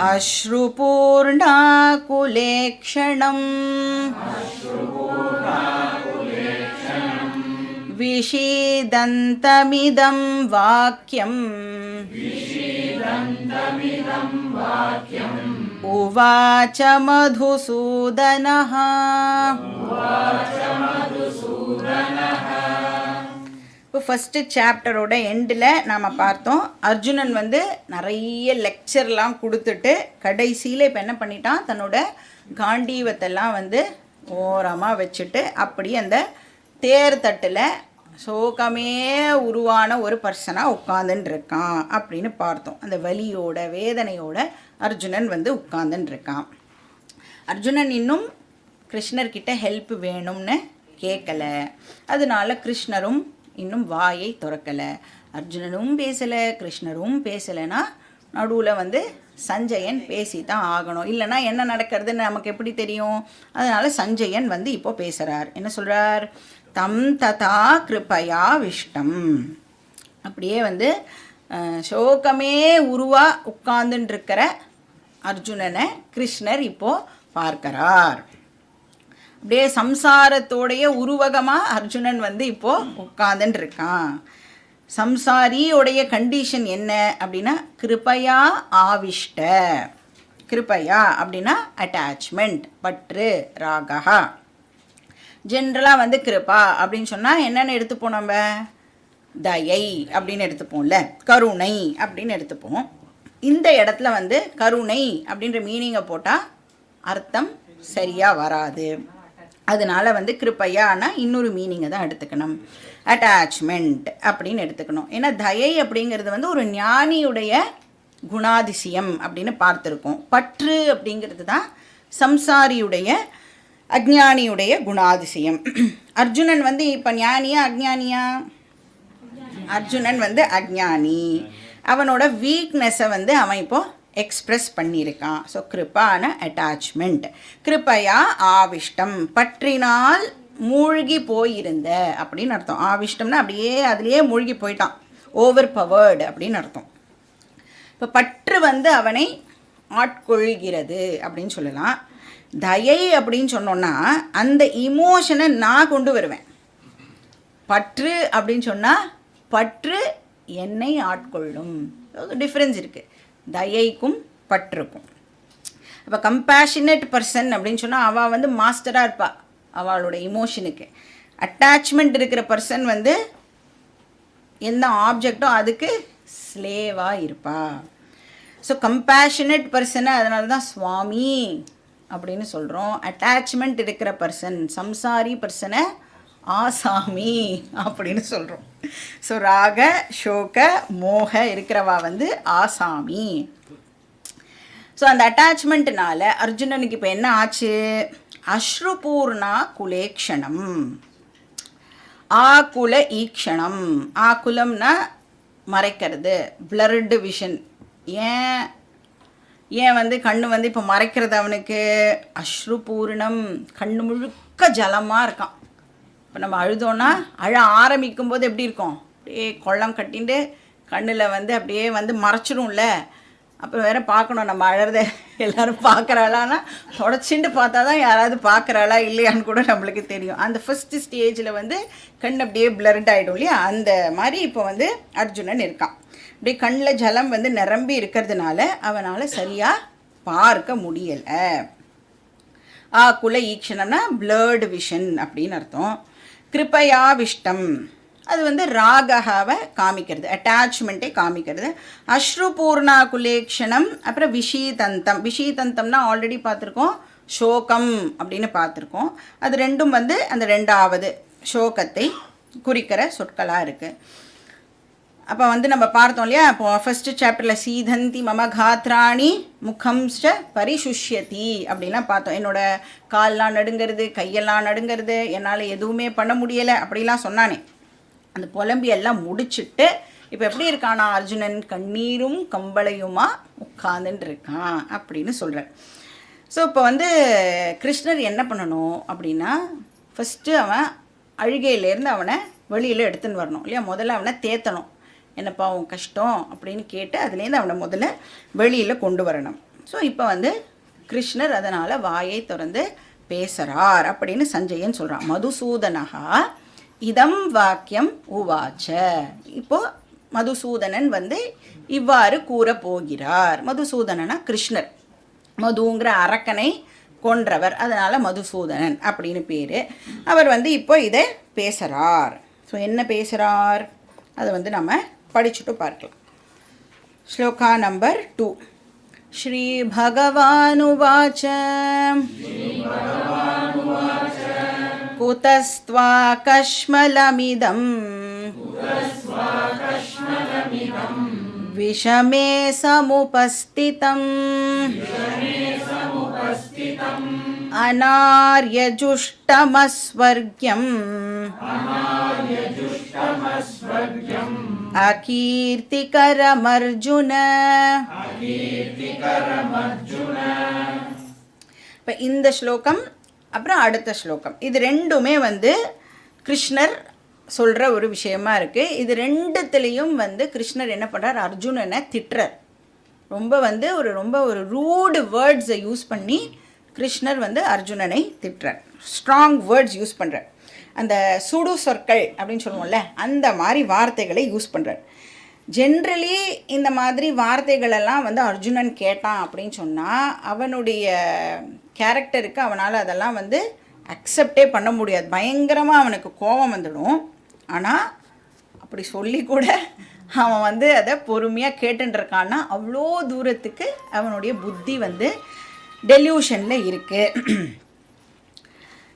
அஸ்ருபூர்ணாகுலேக்ஷணம் விஷீதந்தமிதம் வாக்யம் உவாச்ச மதுசூதனः. இப்போ ஃபஸ்ட்டு சாப்டரோட எண்டில் நாம் பார்த்தோம், அர்ஜுனன் வந்து நிறைய லெக்சர்லாம் கொடுத்துட்டு கடைசியில் இப்போ என்ன பண்ணிட்டான், தன்னோட காண்டீவத்தெல்லாம் வந்து ஓரமாக வச்சுட்டு அப்படி அந்த தேர் தட்டில் சோகமே உருவான ஒரு பர்சனாக உட்காந்துன்னு இருக்கான் அப்படின்னு பார்த்தோம். அந்த வலியோட வேதனையோட அர்ஜுனன் வந்து உட்காந்துன்னு இருக்கான். அர்ஜுனன் இன்னும் கிருஷ்ணர்கிட்ட ஹெல்ப் வேணும்னு கேட்கலை. அதனால கிருஷ்ணரும் இன்னும் வாயை திறக்கலை. அர்ஜுனனும் பேசலை, கிருஷ்ணரும் பேசலைன்னா நடுவில் வந்து சஞ்சயன் பேசி தான் ஆகணும். இல்லைன்னா என்ன நடக்கிறதுன்னு நமக்கு எப்படி தெரியும்? அதனால் சஞ்சயன் வந்து இப்போ பேசுகிறார். என்ன சொல்கிறார்? தம் ததா கிருபயா விஷ்டம். அப்படியே வந்து சோகமே உருவா உட்கார்ந்துருக்கிற அர்ஜுனனை கிருஷ்ணர் இப்போது பார்க்கிறார். அப்படியே சம்சாரத்தோடைய உருவகமாக அர்ஜுனன் வந்து இப்போது உட்கார்ந்துட்டு இருக்கான். சம்சாரியோடைய கண்டிஷன் என்ன அப்படின்னா கிருபையா ஆவிஷ்ட. கிருபையா அப்படின்னா அட்டாச்மெண்ட், பற்று, ராகா. ஜென்ரலாக வந்து கிருபா அப்படின்னு சொன்னால் என்னென்னு எடுத்துப்போம்? நம்ம தயை அப்படின்னு எடுத்துப்போம்ல, கருணை அப்படின்னு எடுத்துப்போம். இந்த இடத்துல வந்து கருணை அப்படின்ற மீனிங்கை போட்டால் அர்த்தம் சரியாக வராது. அதனால வந்து கிருப்பையானா இன்னொரு மீனிங்கை தான் எடுத்துக்கணும், அட்டாச்மெண்ட் அப்படின்னு எடுத்துக்கணும். ஏன்னா தயை அப்படிங்கிறது வந்து ஒரு ஞானியுடைய குணாதிசயம் அப்படின்னு பார்த்துருக்கோம். பற்று அப்படிங்கிறது தான் சம்சாரியுடைய அஜ்ஞானியுடைய குணாதிசயம். அர்ஜுனன் வந்து இப்போ ஞானியா அஜ்ஞானியா? அர்ஜுனன் வந்து அஜ்ஞானி. அவனோட வீக்னஸை வந்து அவன் இப்போது எக்ஸ்ப்ரெஸ் பண்ணியிருக்கான். So கிருப்பான attachment. கிருப்பையா ஆவிஷ்டம், பற்றினால் மூழ்கி போயிருந்த அப்படின்னு அர்த்தம். ஆவிஷ்டம்னா அப்படியே அதுலேயே மூழ்கி போயிட்டான், ஓவர் பவர்டு அப்படின்னு அர்த்தம். இப்போ பற்று வந்து அவனை ஆட்கொள்கிறது அப்படின்னு சொல்லலாம். தயை அப்படின்னு சொன்னோன்னா அந்த இமோஷனை நான் கொண்டு வருவேன். பற்று அப்படின்னு சொன்னால் பற்று என்னை ஆட்கொள்ளும். டிஃப்ரென்ஸ் இருக்குது தயைக்கும் பற்றுக்கும். அப்போ கம்பேஷனேட் பர்சன் அப்படின்னு சொன்னால் அவள் வந்து மாஸ்டராக இருப்பாள் அவளோட இமோஷனுக்கு. அட்டாச்மெண்ட் இருக்கிற பர்சன் வந்து எந்த ஆப்ஜெக்டோ அதுக்கு ஸ்லேவாக இருப்பா. ஸோ கம்பேஷனேட் பர்சனை அதனால தான் சுவாமி அப்படின்னு சொல்கிறோம். அட்டாச்மெண்ட் இருக்கிற பர்சன், சம்சாரி பர்சனை ஆசாமி அப்படின்னு சொல்கிறோம். ஸோ ராக சோக மோக இருக்கிறவா வந்து ஆசாமி. ஸோ அந்த அட்டாச்மெண்ட்னால அர்ஜுனனுக்கு இப்போ என்ன ஆச்சு? அஸ்ருபூர்ணா குலேக்ஷணம், ஆகுல ஈக்ஷணம். ஆகுலம்னா மறைக்கிறது, பிளர்டு விஷன். ஏன் வந்து கண்ணு வந்து இப்போ மறைக்கிறது அவனுக்கு? அஸ்ருபூர்ணம், கண்ணு முழுக்க ஜலமாக இருக்கான். இப்போ நம்ம அழுதோன்னா அழ ஆரம்பிக்கும் போது எப்படி இருக்கும்? அப்படியே கொள்ளம் கட்டிட்டு கண்ணில் வந்து அப்படியே வந்து மறைச்சிடும்ல. அப்புறம் வேறு பார்க்கணும் நம்ம அழறத எல்லோரும் பார்க்குறாளான்னா தொடச்சிட்டு பார்த்தா தான் யாராவது பார்க்குறாளா இல்லையான்னு கூட நம்மளுக்கு தெரியும். அந்த ஃபஸ்ட்டு ஸ்டேஜில் வந்து கண் அப்படியே பிளர்ட் ஆகிடும் இல்லையா? அந்த மாதிரி இப்போ வந்து அர்ஜுனன் இருக்கான். அப்படியே கண்ணில் ஜலம் வந்து நிரம்பி இருக்கிறதுனால அவனால் சரியாக பார்க்க முடியலை. ஆகுல ஈக்ஷணம்னா பிளர்டு விஷன் அப்படின்னு அர்த்தம். கிருப்பயாவிஷ்டம் அது வந்து ராகாவை காமிக்கிறது, அட்டாச்மெண்ட்டை காமிக்கிறது. அஸ்ருபூர்ணா குலேக்ஷணம், அப்புறம் விஷீதந்தம். விஷீதந்தம்னா ஆல்ரெடி பார்த்துருக்கோம், சோகம் அப்படின்னு பார்த்துருக்கோம். அது ரெண்டும் வந்து அந்த ரெண்டாவது சோகத்தை குறிக்கிற சொற்களாக இருக்குது. அப்போ வந்து நம்ம பார்த்தோம் இல்லையா? இப்போ ஃபஸ்ட்டு சாப்டரில் சீதந்தி மம காத்ராணி முகம்ச்ச பரிசுஷ்யதி அப்படிலாம் பார்த்தோம். என்னோடய கால்லாம் நடுங்கிறது, கையெல்லாம் நடுங்கிறது, என்னால் எதுவுமே பண்ண முடியலை அப்படிலாம் சொன்னானே. அந்த புலம்பியெல்லாம் முடிச்சுட்டு இப்போ எப்படி இருக்கானா அர்ஜுனன்? கண்ணீரும் கம்பளையுமா உட்காந்துட்டு இருக்கான் அப்படின்னு சொல்கிறார். ஸோ இப்போ வந்து கிருஷ்ணர் என்ன பண்ணணும் அப்படின்னா, ஃபஸ்ட்டு அவன் அழுகையிலேருந்து அவனை வெளியில் எடுத்துன்னு வரணும் இல்லையா? முதல்ல அவனை தேத்தணும். என்னப்பா உன் கஷ்டம் அப்படின்னு கேட்டு அதுலேருந்து அவனை முதல்ல வெளியில் கொண்டு வரணும். ஸோ இப்போ வந்து கிருஷ்ணர் அதனால் வாயை திறந்து பேசுகிறார் அப்படின்னு சஞ்சயன் சொல்கிறான். மதுசூதனகா இதம் வாக்கியம் உவாச்ச. இப்போது மதுசூதனன் வந்து இவ்வாறு கூற போகிறார். மதுசூதனனா கிருஷ்ணர். மதுங்கிற அரக்கனை கொன்றவர், அதனால் மதுசூதனன் அப்படின்னு பேர். அவர் வந்து இப்போ இதை பேசுகிறார். ஸோ என்ன பேசுகிறார் அதை வந்து நம்ம படிச்சுட்டு பார்க்கலாம். ஸ்லோகா நம்பர் 2. ஸ்ரீ பகவானுவாச்ச குதஸ்த்வா கஷ்மலமிதம் விஷமே சமுபஸ்திதம் அநார்யஜுஷ்டமஸ்வர்க்யம் அகீர்த்திகரமர்ஜுன. இப்போ இந்த ஸ்லோகம் அப்புறம் அடுத்த ஸ்லோகம், இது ரெண்டுமே வந்து கிருஷ்ணர் சொல்கிற ஒரு விஷயமா இருக்குது. இது ரெண்டுத்துலேயும் வந்து கிருஷ்ணர் என்ன பண்ணுறார், அர்ஜுனனை திட்டுறார். ரொம்ப ஒரு ரூடு வேர்ட்ஸை யூஸ் பண்ணி கிருஷ்ணர் வந்து அர்ஜுனனை திட்டுறார். ஸ்ட்ராங் வேர்ட்ஸ் யூஸ் பண்ணுறார். அந்த சுடு சொற்கள் அப்படின்னு சொல்லுவோம்ல, அந்த மாதிரி வார்த்தைகளை யூஸ் பண்ணுறார். ஜென்ரலி இந்த மாதிரி வார்த்தைகளெல்லாம் வந்து அர்ஜுனன் கேட்டான் அப்படின்னு சொன்னால் அவனுடைய கேரக்டருக்கு அவனால் அதெல்லாம் வந்து அக்செப்டே பண்ண முடியாது. பயங்கரமாக அவனுக்கு கோபம் வந்துடும். ஆனால் அப்படி சொல்லி கூட அவன் வந்து அதை பொறுமையாக கேட்டுருக்கான்னா அவ்வளோ தூரத்துக்கு அவனுடைய புத்தி வந்து டெல்யூஷனில் இருக்குது.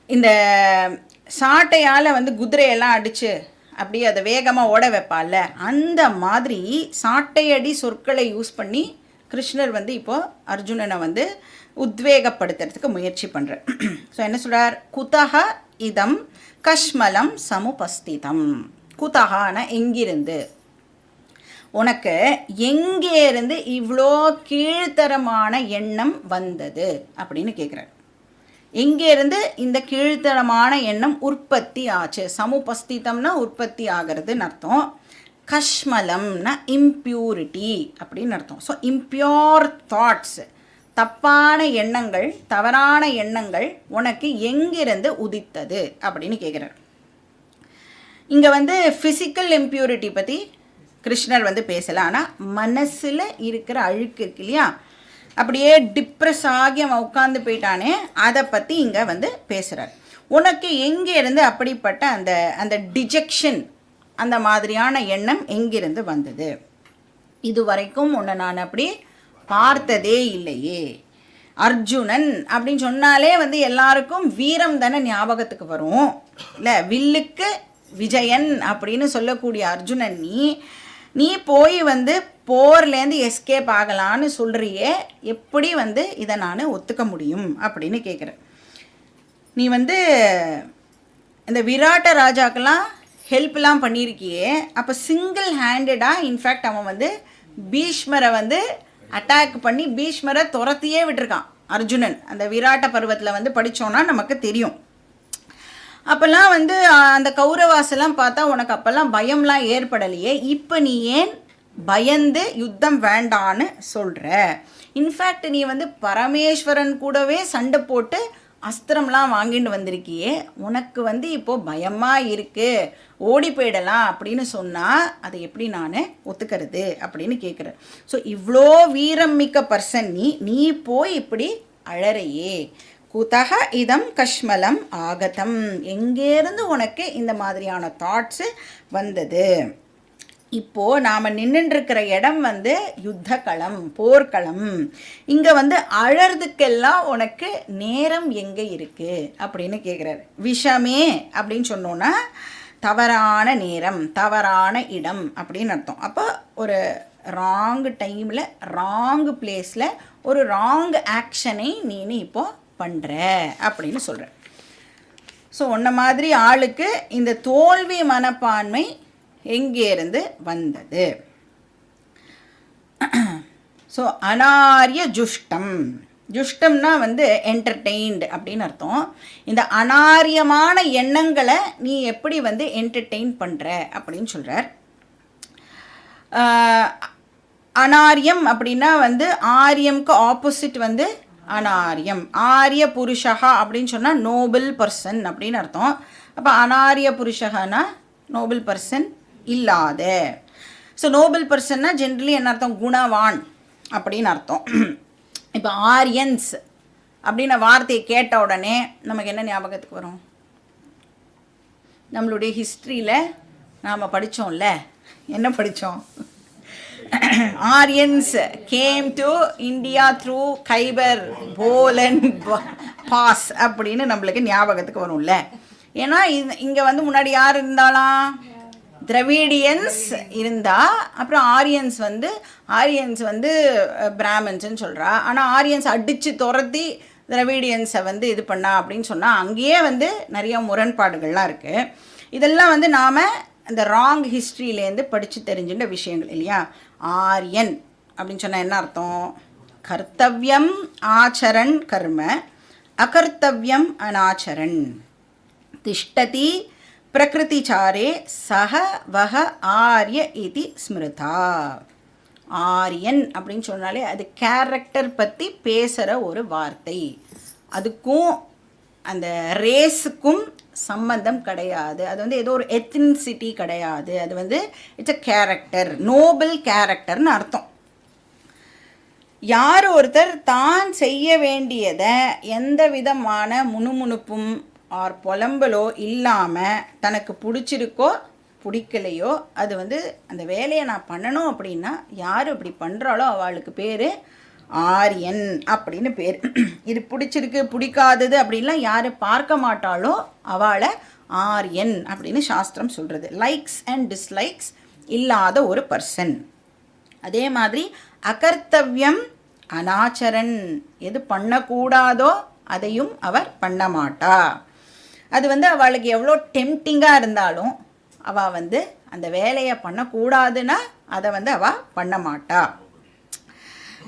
இந்த சாட்டையால் வந்து குதிரையெல்லாம் அடித்து அப்படியே அதை வேகமாக ஓட வைப்பால, அந்த மாதிரி சாட்டையடி சொற்களை யூஸ் பண்ணி கிருஷ்ணர் வந்து இப்போது அர்ஜுனனை வந்து உத்வேகப்படுத்துறதுக்கு முயற்சி பண்ணுறார். ஸோ என்ன சொல்கிறார், குதஹ இதம் கஷ்மலம் சமுபஸ்திதம். குதஹான எங்கிருந்து, உனக்கு எங்கேருந்து இவ்வளோ கீழ்த்தரமான எண்ணம் வந்தது அப்படின்னு கேட்குறார். எங்கேருந்து இந்த கீழ்த்தரமான எண்ணம் உற்பத்தி ஆச்சு. சமுபஸ்திதம்னா உற்பத்தி ஆகிறதுன்னு அர்த்தம். கஷ்மலம்னா இம்ப்யூரிட்டி அப்படின்னு அர்த்தம். ஸோ இம்ப்யூர் தாட்ஸ், தப்பான எண்ணங்கள், தவறான எண்ணங்கள் உனக்கு எங்கிருந்து உதித்தது அப்படின்னு கேட்குறார். இங்கே வந்து ஃபிசிக்கல் இம்ப்யூரிட்டி பற்றி கிருஷ்ணர் வந்து பேசலை. ஆனால் மனசில் இருக்கிற அழுக்கு இருக்கு இல்லையா, அப்படியே டிப்ரெஸ் ஆகி அவன் உட்காந்து போயிட்டானே, அதை பற்றி இங்கே வந்து பேசுகிறார். உனக்கு எங்கேருந்து அப்படிப்பட்ட அந்த அந்த டிஜெக்ஷன், அந்த மாதிரியான எண்ணம் எங்கிருந்து வந்தது? இது வரைக்கும் உன்னை நான் அப்படி பார்த்ததே இல்லையே. அர்ஜுனன் அப்படின்னு சொன்னாலே வந்து எல்லாருக்கும் வீரம் தானே ஞாபகத்துக்கு வரும் இல்லை? வில்லுக்கு விஜயன் அப்படின்னு சொல்லக்கூடிய அர்ஜுனன் நீ போய் வந்து போர்லேருந்து எஸ்கேப் ஆகலான்னு சொல்கிறியே, எப்படி வந்து இதை நான் ஒத்துக்க முடியும் அப்படின்னு கேட்குறேன். நீ வந்து இந்த விராட்ட ராஜாக்கெல்லாம் ஹெல்ப்லாம் பண்ணியிருக்கியே, அப்போ சிங்கிள் ஹேண்டடாக இன்ஃபேக்ட் அவன் வந்து பீஷ்மரை வந்து அட்டாக் பண்ணி பீஷ்மரை துரத்தியே விட்டுருக்கான் அர்ஜுனன். அந்த விராட்ட பருவத்தில் வந்து படித்தோன்னா நமக்கு தெரியும். அப்போல்லாம் வந்து அந்த கௌரவாசெல்லாம் பார்த்தா உனக்கு அப்போல்லாம் பயம்லாம் ஏற்படலையே, இப்போ நீ ஏன் பயந்து யுத்தம் வேண்டான்னு சொல்கிற? இன்ஃபேக்ட் நீ வந்து பரமேஸ்வரன் கூடவே சண்டை போட்டு அஸ்திரம்லாம் வாங்கிட்டு வந்திருக்கியே, உனக்கு வந்து இப்போது பயமாக இருக்குது, ஓடி போயிடலாம் அப்படின்னு சொன்னால் அதை எப்படி நான் ஒத்துக்கிறது அப்படின்னு கேட்குறேன். ஸோ இவ்வளோ வீரம் மிக்க பர்சன் நீ போய் இப்படி அழறையே. குதஹ இதம் கஷ்மலம் ஆகதம், எங்கேருந்து உனக்கு இந்த மாதிரியான தாட்ஸு வந்தது? இப்போது நாம் நின்றுட்டுருக்கிற இடம் வந்து யுத்த களம், போர்க்களம். இங்கே வந்து அழறதுக்கெல்லாம் உனக்கு நேரம் எங்கே இருக்குது அப்படின்னு கேட்குறாரு. விஷமே அப்படின்னு சொன்னோன்னா தவறான நேரம், தவறான இடம் அப்படின்னு அர்த்தம். அப்போ ஒரு ராங் டைமில், ராங் பிளேஸில் ஒரு ராங் ஆக்ஷனை நீ இப்போது பண்ணுற அப்படின்னு சொல்கிற. ஸோ உன்ன மாதிரி ஆளுக்கு இந்த தோல்வி மனப்பான்மை எங்கேருந்து வந்தது? ஸோ அனாரிய ஜுஷ்டம், ஜுஷ்டம்னா வந்து என்டர்டெயின்டு அப்படின்னு அர்த்தம். இந்த அனாரியமான எண்ணங்களை நீ எப்படி வந்து என்டர்டெயின் பண்ணுற அப்படின்னு சொல்கிறார். அனாரியம் அப்படின்னா வந்து ஆரியம்க்கு ஆப்போசிட் வந்து அனாரியம். ஆரிய புருஷகா அப்படின்னு சொன்னால் நோபல் பர்சன் அப்படின்னு அர்த்தம். அப்போ அனாரிய புருஷகனா நோபல் பர்சன் இல்லாத. ஸோ நோபல் பர்சன்னா ஜென்ரலி என்ன அர்த்தம்? குணவான் அப்படின்னு அர்த்தம். இப்போ ஆரியன்ஸ் அப்படின்ன வார்த்தையை கேட்ட உடனே நமக்கு என்ன ஞாபகத்துக்கு வரும்? நம்மளுடைய ஹிஸ்ட்ரியில் நாம் படித்தோம்ல, என்ன படித்தோம்? Aryans came to India through Khyber Bolan pass அப்படின்னு நம்மளுக்கு ஞாபகத்துக்கு வரும்ல. ஏன்னா இங்கே வந்து முன்னாடி யார் இருந்தாலாம்? திராவிடியன்ஸ் இருந்தா, அப்புறம் ஆரியன்ஸ் வந்து பிராமின்ஸ்ன்னு சொல்கிறா. ஆனால் ஆரியன்ஸ் அடித்து துரத்தி திராவிடியன்ஸை வந்து இது பண்ணா அப்படின்னு சொன்னால் அங்கேயே வந்து நிறைய முரண்பாடுகள்லாம் இருக்குது. இதெல்லாம் வந்து நாம் இந்த ராங் ஹிஸ்ட்ரியிலேருந்து படித்து தெரிஞ்சுட்ட விஷயங்கள் இல்லையா. ஆரியன் அப்படின்னு சொன்னால் என்ன அர்த்தம்? கர்த்தவ்யம் ஆச்சரன் கர்ம, அகர்த்தவ்யம் அனாச்சரன், திஷ்டதி பிரகிருதிச்சாரே சக வக ஆரிய இதி ஸ்மிருதா. ஆரியன் அப்படின்னு சொன்னாலே அது கேரக்டர் பற்றி பேசுகிற ஒரு வார்த்தை. அதுக்கும் அந்த ரேஸுக்கும் சம்பந்தம் கிடையாது. அது வந்து ஏதோ ஒரு எத்னிசிட்டி கிடையாது. அது வந்து இட்ஸ் அ கேரக்டர், நோபல் கேரக்டர்னு அர்த்தம். யார் ஒருத்தர் தான் செய்ய வேண்டியதை எந்த விதமான முணுமுணுப்பும் ஆர் புலம்பலோ இல்லாமல் தனக்கு பிடிச்சிருக்கோ பிடிக்கலையோ அது வந்து அந்த வேலையை நான் பண்ணணும் அப்படின்னா யார் அப்படி பண்ணுறாளோ அவளுக்கு பேர் ஆரியன் அப்படின்னு பேர். இது பிடிச்சிருக்கு பிடிக்காதது அப்படின்லாம் யார் பார்க்க மாட்டாளோ அவளை ஆரியன் அப்படின்னு சாஸ்திரம் சொல்கிறது. லைக்ஸ் அண்ட் டிஸ்லைக்ஸ் இல்லாத ஒரு பர்சன். அதே மாதிரி அகர்த்தவ்யம் அனாச்சரன், எது பண்ணக்கூடாதோ அதையும் அவர் பண்ண மாட்டா. அது வந்து அவளுக்கு எவ்வளோ டெம்டிங்காக இருந்தாலும் அவள் வந்து அந்த வேலையை பண்ணக்கூடாதுன்னா அதை வந்து அவள் பண்ண மாட்டா.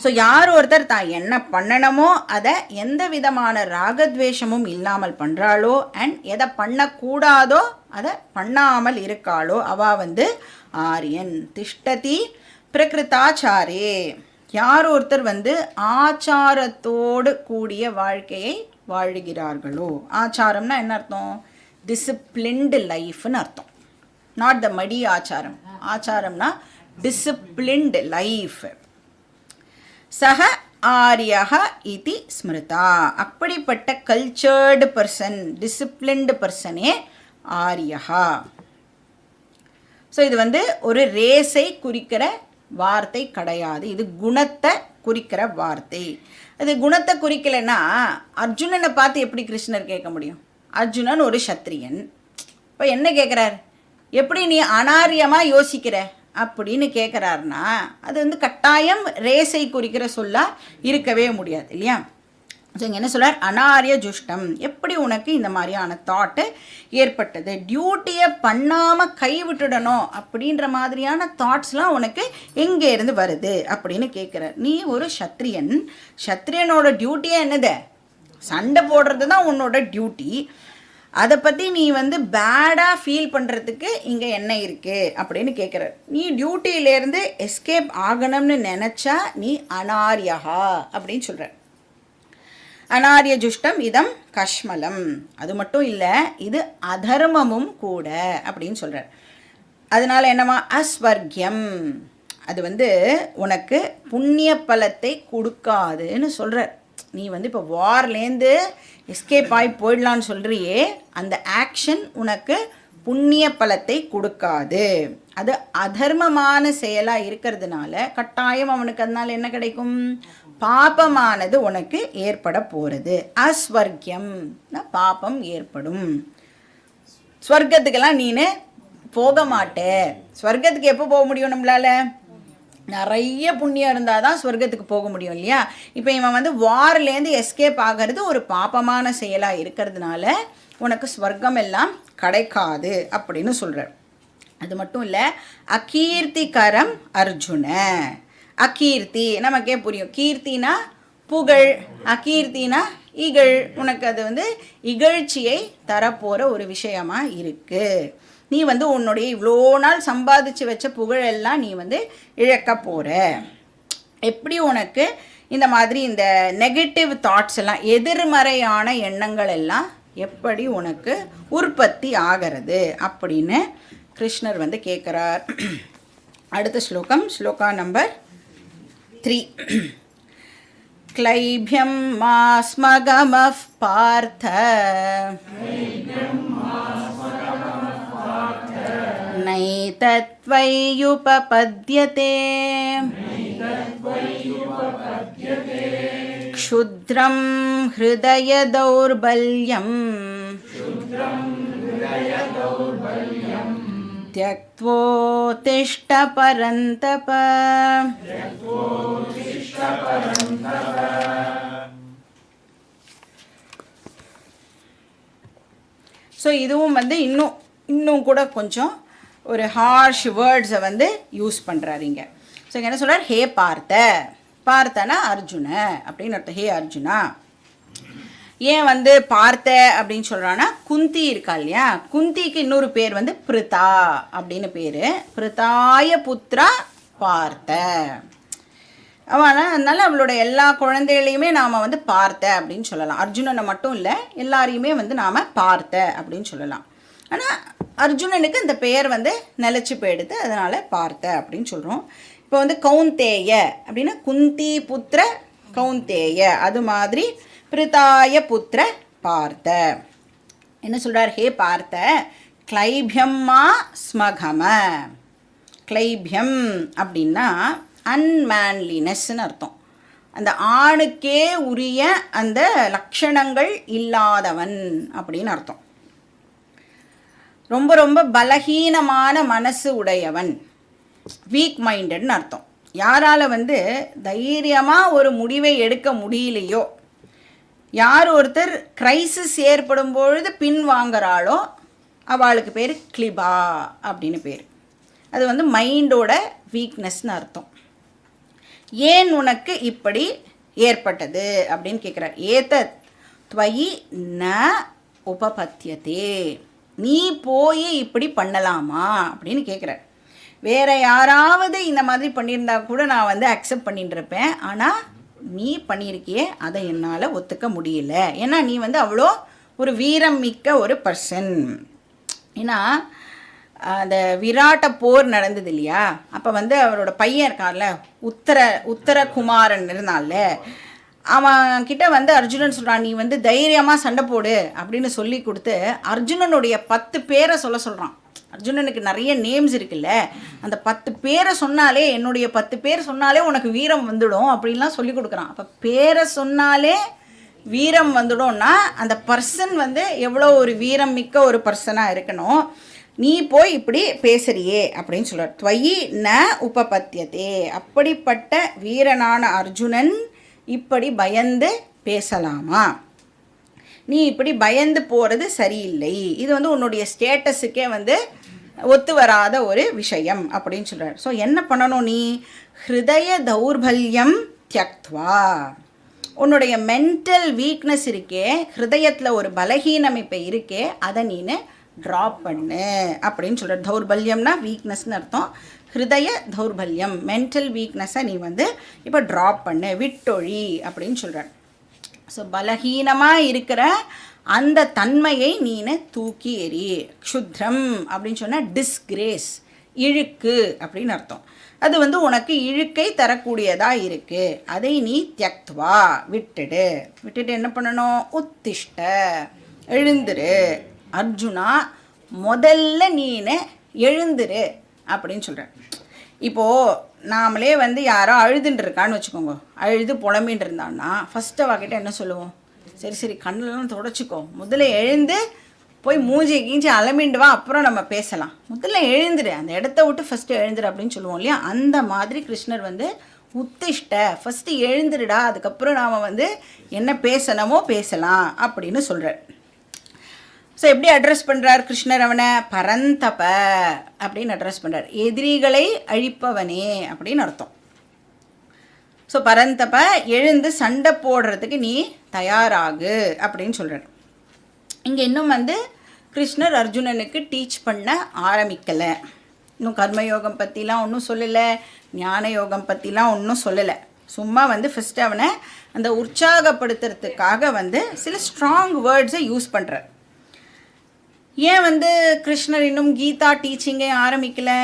ஸோ யார் ஒருத்தர் தான் என்ன பண்ணணுமோ அதை எந்த விதமான ராகத்வேஷமும் இல்லாமல் பண்ணுறாளோ, அண்ட் எதை பண்ணக்கூடாதோ அதை பண்ணாமல் இருக்காளோ அவள் வந்து ஆரியன். திஷ்டதி பிரகிருதாச்சாரே, யார் ஒருத்தர் வந்து ஆச்சாரத்தோடு கூடிய வாழ்க்கையை வாழுகிறார்களோ. ஆச்சாரம்னா என்ன அர்த்தம்? டிசிப்ளின்டு லைஃப்னு அர்த்தம். நாட் த மடி ஆச்சாரம். ஆச்சாரம்னா டிசிப்ளின்டு லைஃப். சக ஆரியக இதி ஸ்மிருதா. அப்படிப்பட்ட கல்ச்சர்டு பர்சன், டிசிப்ளின்டு பர்சனே ஆரியகா. ஸோ இது வந்து ஒரு ரேஸை குறிக்கிற வார்த்தை கிடையாது. இது குணத்தை குறிக்கிற வார்த்தை. அது குணத்தை குறிக்கலைன்னா அர்ஜுனனை பார்த்து எப்படி கிருஷ்ணர் கேட்க முடியும்? அர்ஜுனன் ஒரு சத்திரியன். இப்போ என்ன கேட்குறார்? எப்படி நீ அனாரியமாக யோசிக்கிற அப்படின்னு கேட்குறாருன்னா அது வந்து கட்டாயம் ரேஸை குறிக்கிற சொல்லாக இருக்கவே முடியாது இல்லையா. ஸோ இங்கே என்ன சொல்கிறார்? அனாரிய ஜுஷ்டம். எப்படி உனக்கு இந்த மாதிரியான தாட்டு ஏற்பட்டது? டியூட்டியை பண்ணாமல் கைவிட்டுடணும் அப்படின்ற மாதிரியான தாட்ஸ்லாம் உனக்கு எங்கேருந்து வருது அப்படின்னு கேட்குறார். நீ ஒரு சத்திரியன், சத்திரியனோட டியூட்டியே என்னது? சண்டை போடுறது தான் உன்னோட டியூட்டி. அதை பற்றி நீ வந்து பேடாக ஃபீல் பண்ணுறதுக்கு இங்கே என்ன இருக்குது அப்படின்னு கேட்குறார். நீ டியூட்டியிலேருந்து எஸ்கேப் ஆகணும்னு நினச்சா நீ அனாரியகா அப்படின்னு சொல்கிற. அனாரிய ஜுஷ்டம் இதம் கஷ்மலம். அது மட்டும் இல்லை, இது அதர்மமும் கூட அப்படின்னு சொல்கிறார். அதனால் என்னவா? அஸ்வர்கியம். அது வந்து உனக்கு புண்ணிய பலத்தை கொடுக்காதுன்னு சொல்கிறார். நீ வந்து இப்போ வார்லேருந்து எஸ்கேப் ஆகி போயிடலான்னு சொல்கிறியே, அந்த ஆக்ஷன் உனக்கு புண்ணிய பலத்தை கொடுக்காது. அது அதர்மமான செயலாக இருக்கிறதுனால கட்டாயம் அவனுக்கு அதனால் என்ன கிடைக்கும்? பாபமானது உனக்கு ஏற்பட போகிறது. அஸ்வர்க்கியம், பாபம் ஏற்படும். ஸ்வர்க்கத்துக்கெல்லாம் நீனு போக மாட்டே. ஸ்வர்க்கத்துக்கு எப்போ போக முடியும்? நம்மளால் நிறைய புண்ணியம் இருந்தால் தான் ஸ்வர்க்கத்துக்கு போக முடியும் இல்லையா. இப்போ இவன் வந்து வார்லேருந்து எஸ்கேப் ஆகிறது ஒரு பாபமான செயலாக இருக்கிறதுனால உனக்கு ஸ்வர்க்கம் எல்லாம் கிடைக்காது அப்படின்னு சொல்கிறார். அது மட்டும் இல்லை, அகீர்த்திகரம் அர்ஜுன. அகீர்த்தி நமக்கே புரியும். கீர்த்தினா புகழ், அகீர்த்தினா இகழ். உனக்கு அது வந்து இகழ்ச்சியை தரப்போகிற ஒரு விஷயமா இருக்குது. நீ வந்து உன்னுடைய இவ்வளோ நாள் சம்பாதிச்சு வச்ச புகழெல்லாம் நீ வந்து இழக்க போகிற. எப்படி உனக்கு இந்த மாதிரி இந்த நெகட்டிவ் தாட்ஸ் எல்லாம், எதிர்மறையான எண்ணங்கள் எல்லாம் எப்படி உனக்கு உற்பத்தி ஆகிறது அப்படின்னு கிருஷ்ணர் வந்து கேட்குறார். அடுத்த ஸ்லோகம், ஸ்லோகா நம்பர் 3. क्लैभ्यं मा स्मगमः पार्थ नैतत्त्वय्युपपद्यते क्षुद्रं हृदयदौर्बल्यं त्यक्त्वोत्तिष्ठ परन्तप. ஸோ இதுவும் வந்து இன்னும் கூட கொஞ்சம் ஒரு ஹார்ஷ் வேர்ட்ஸை வந்து யூஸ் பண்ணுறாருங்க. ஸோ இங்கே என்ன சொல்கிறார், ஹே பார்த்தனா அர்ஜுன அப்படின்னு அர்த்தம். ஹே அர்ஜுனா. ஏன் வந்து பார்த்த அப்படின்னு சொல்கிறான்னா, குந்தி இருக்கா இல்லையா, குந்திக்கு இன்னொரு பேர் வந்து பிருதா அப்படின்னு பேர். பிருதாய புத்ரா பார்த்த. அதனால் அவளோட எல்லா குழந்தைகளையுமே நாம் வந்து பார்த்த அப்படின்னு சொல்லலாம். அர்ஜுனனை மட்டும் இல்லை, எல்லாரையுமே வந்து நாம் பார்த்த அப்படின்னு சொல்லலாம். ஆனால் அர்ஜுனனுக்கு இந்த பெயர் வந்து நிலச்சி போயிடுது, அதனால் பார்த்த அப்படின்னு சொல்கிறோம். இப்போ வந்து கௌந்தேய அப்படின்னா குந்தி புத்திர கௌந்தேய, அது மாதிரி பிருதாய புத்திர பார்த்த. என்ன சொல்கிறார், ஹே பார்த்த கிளைபியம்மா ஸ்மகம. கிளைபியம் அப்படின்னா அன்மேன்லினஸ்ன்னு அர்த்தம். அந்த ஆணுக்கே உரிய அந்த லக்ஷணங்கள் இல்லாதவன் அப்படின்னு அர்த்தம். ரொம்ப ரொம்ப பலகீனமான மனசு உடையவன், வீக் மைண்டட்னு அர்த்தம். யாரால் வந்து தைரியமாக ஒரு முடிவை எடுக்க முடியலையோ, யார் ஒருத்தர் கிரைசிஸ் ஏற்படும் பொழுது பின் வாங்குறாளோ அவளுக்கு பேர் கிளிபா அப்படின்னு பேர். அது வந்து மைண்டோட வீக்னஸ்னு அர்த்தம். ஏன் உனக்கு இப்படி ஏற்பட்டது அப்படின்னு கேட்குறார். ஏதத் துவயி ந உபபத்தியதே, நீ போய் இப்படி பண்ணலாமா அப்படின்னு கேட்குறார். வேறு யாராவது இந்த மாதிரி பண்ணியிருந்தா கூட நான் வந்து அக்செப்ட் பண்ணிட்டு இருப்பேன், ஆனால் நீ பண்ணியிருக்கியே அதை என்னால் ஒத்துக்க முடியல. ஏன்னா நீ வந்து அவ்வளோ ஒரு வீரம் மிக்க ஒரு பர்சன். ஏன்னா அந்த விராட்ட போர் நடந்தது இல்லையா, அப்போ வந்து அவரோட பையன் இருக்கான்ல, உத்தரகுமாரன் இருந்தான்ல, அவன் கிட்ட வந்து அர்ஜுனன் சொல்கிறான், நீ வந்து தைரியமாக சண்டை போடு அப்படின்னு சொல்லி கொடுத்து அர்ஜுனனுடைய 10 பேரை சொல்கிறான். அர்ஜுனனுக்கு நிறைய நேம்ஸ் இருக்குல்ல, அந்த 10 பேரை சொன்னாலே, என்னுடைய 10 பேர் சொன்னாலே உனக்கு வீரம் வந்துடும் அப்படின்லாம் சொல்லி கொடுக்குறான். அப்போ பேரை சொன்னாலே வீரம் வந்துடும்னா அந்த பர்சன் வந்து எவ்வளோ ஒரு வீரம் மிக்க ஒரு பர்சனாக இருக்கணும். நீ போய் இப்படி பேசுறியே அப்படின்னு சொல்கிறார். துவயி ந உபபத்தியதே, அப்படிப்பட்ட வீரனான அர்ஜுனன் இப்படி பயந்து பேசலாமா? நீ இப்படி பயந்து போகிறது சரியில்லை, இது வந்து உன்னுடைய ஸ்டேட்டஸுக்கே வந்து ஒத்து வராத ஒரு விஷயம் அப்படின்னு சொல்கிறார். ஸோ என்ன பண்ணணும், நீ ஹிருதய தௌர்பல்யம் தியக்த்வா, உன்னுடைய மென்டல் வீக்னஸ் இருக்கே, ஹிருதயத்தில் ஒரு பலகீனமைப்பை இருக்கே, அதை நீனு ட்ராப் பண்ணு அப்படின்னு சொல்கிற. தௌர்பல்யம்னா வீக்னஸ்னு அர்த்தம். ஹிருதய தௌர்பல்யம், மென்டல் வீக்னஸை நீ வந்து இப்போ ட்ராப் பண்ணு, விட்டொழி அப்படின்னு சொல்கிறார். ஸோ பலகீனமாக இருக்கிற அந்த தன்மையை நீனு தூக்கி எறி. க்ஷுத்ரம் அப்படின்னு சொன்னால் டிஸ்கிரேஸ், இழுக்கு அப்படின்னு அர்த்தம். அது வந்து உனக்கு இழுக்கை தரக்கூடியதாக இருக்குது, அதை நீ தியக்த்வா விட்டுட்டு என்ன பண்ணணும், உத்திஷ்ட எழுந்துரு. அர்ஜுனா முதல்ல நீனு எழுந்துரு அப்படின்னு சொல்கிறேன். இப்போது நாமளே வந்து யாரோ அழுதுன்னு இருக்கான்னு வச்சுக்கோங்க, அழுது புலம்பின்னு இருந்தான்னா ஃபஸ்ட்டு அவகிட்ட என்ன சொல்லுவோம், சரி கண்ணெல்லாம் தொடச்சிக்கோ, முதல்ல எழுந்து போய் மூஞ்சி கீஞ்சி அலமிண்டு வா, அப்புறம் நம்ம பேசலாம், முதல்ல எழுந்துரு, அந்த இடத்த விட்டு ஃபஸ்ட்டு எழுந்துரு அப்படின்னு சொல்லுவோம் இல்லையா. அந்த மாதிரி கிருஷ்ணர் வந்து உத்திஷ்ட, ஃபஸ்ட்டு எழுந்துருடா, அதுக்கப்புறம் நாம் வந்து என்ன பேசணுமோ பேசலாம் அப்படின்னு சொல்கிறார். ஸோ எப்படி அட்ரஸ் பண்ணுறார் கிருஷ்ணர் அவனை, பரந்தப அப்படின்னு அட்ரஸ் பண்ணுறார். எதிரிகளை அழிப்பவனே அப்படின்னு அர்த்தம். ஸோ பரந்தப, எழுந்து சண்டை போடுறதுக்கு நீ தயாராகு அப்படின்னு சொல்கிறார். இங்கே இன்னும் வந்து கிருஷ்ணர் அர்ஜுனனுக்கு டீச் பண்ண ஆரம்பிக்கலை. இன்னும் கர்மயோகம் பற்றிலாம் ஒன்றும் சொல்லலை, ஞான யோகம் பற்றிலாம் ஒன்றும் சொல்லலை. சும்மா வந்து ஃபஸ்ட்டு அவனை அந்த உற்சாகப்படுத்துறதுக்காக வந்து சில ஸ்ட்ராங் வேர்ட்ஸை யூஸ் பண்ணுறார். ஏன் வந்து கிருஷ்ணர் இன்னும் கீதா டீச்சிங்கை ஆரம்பிக்கலை?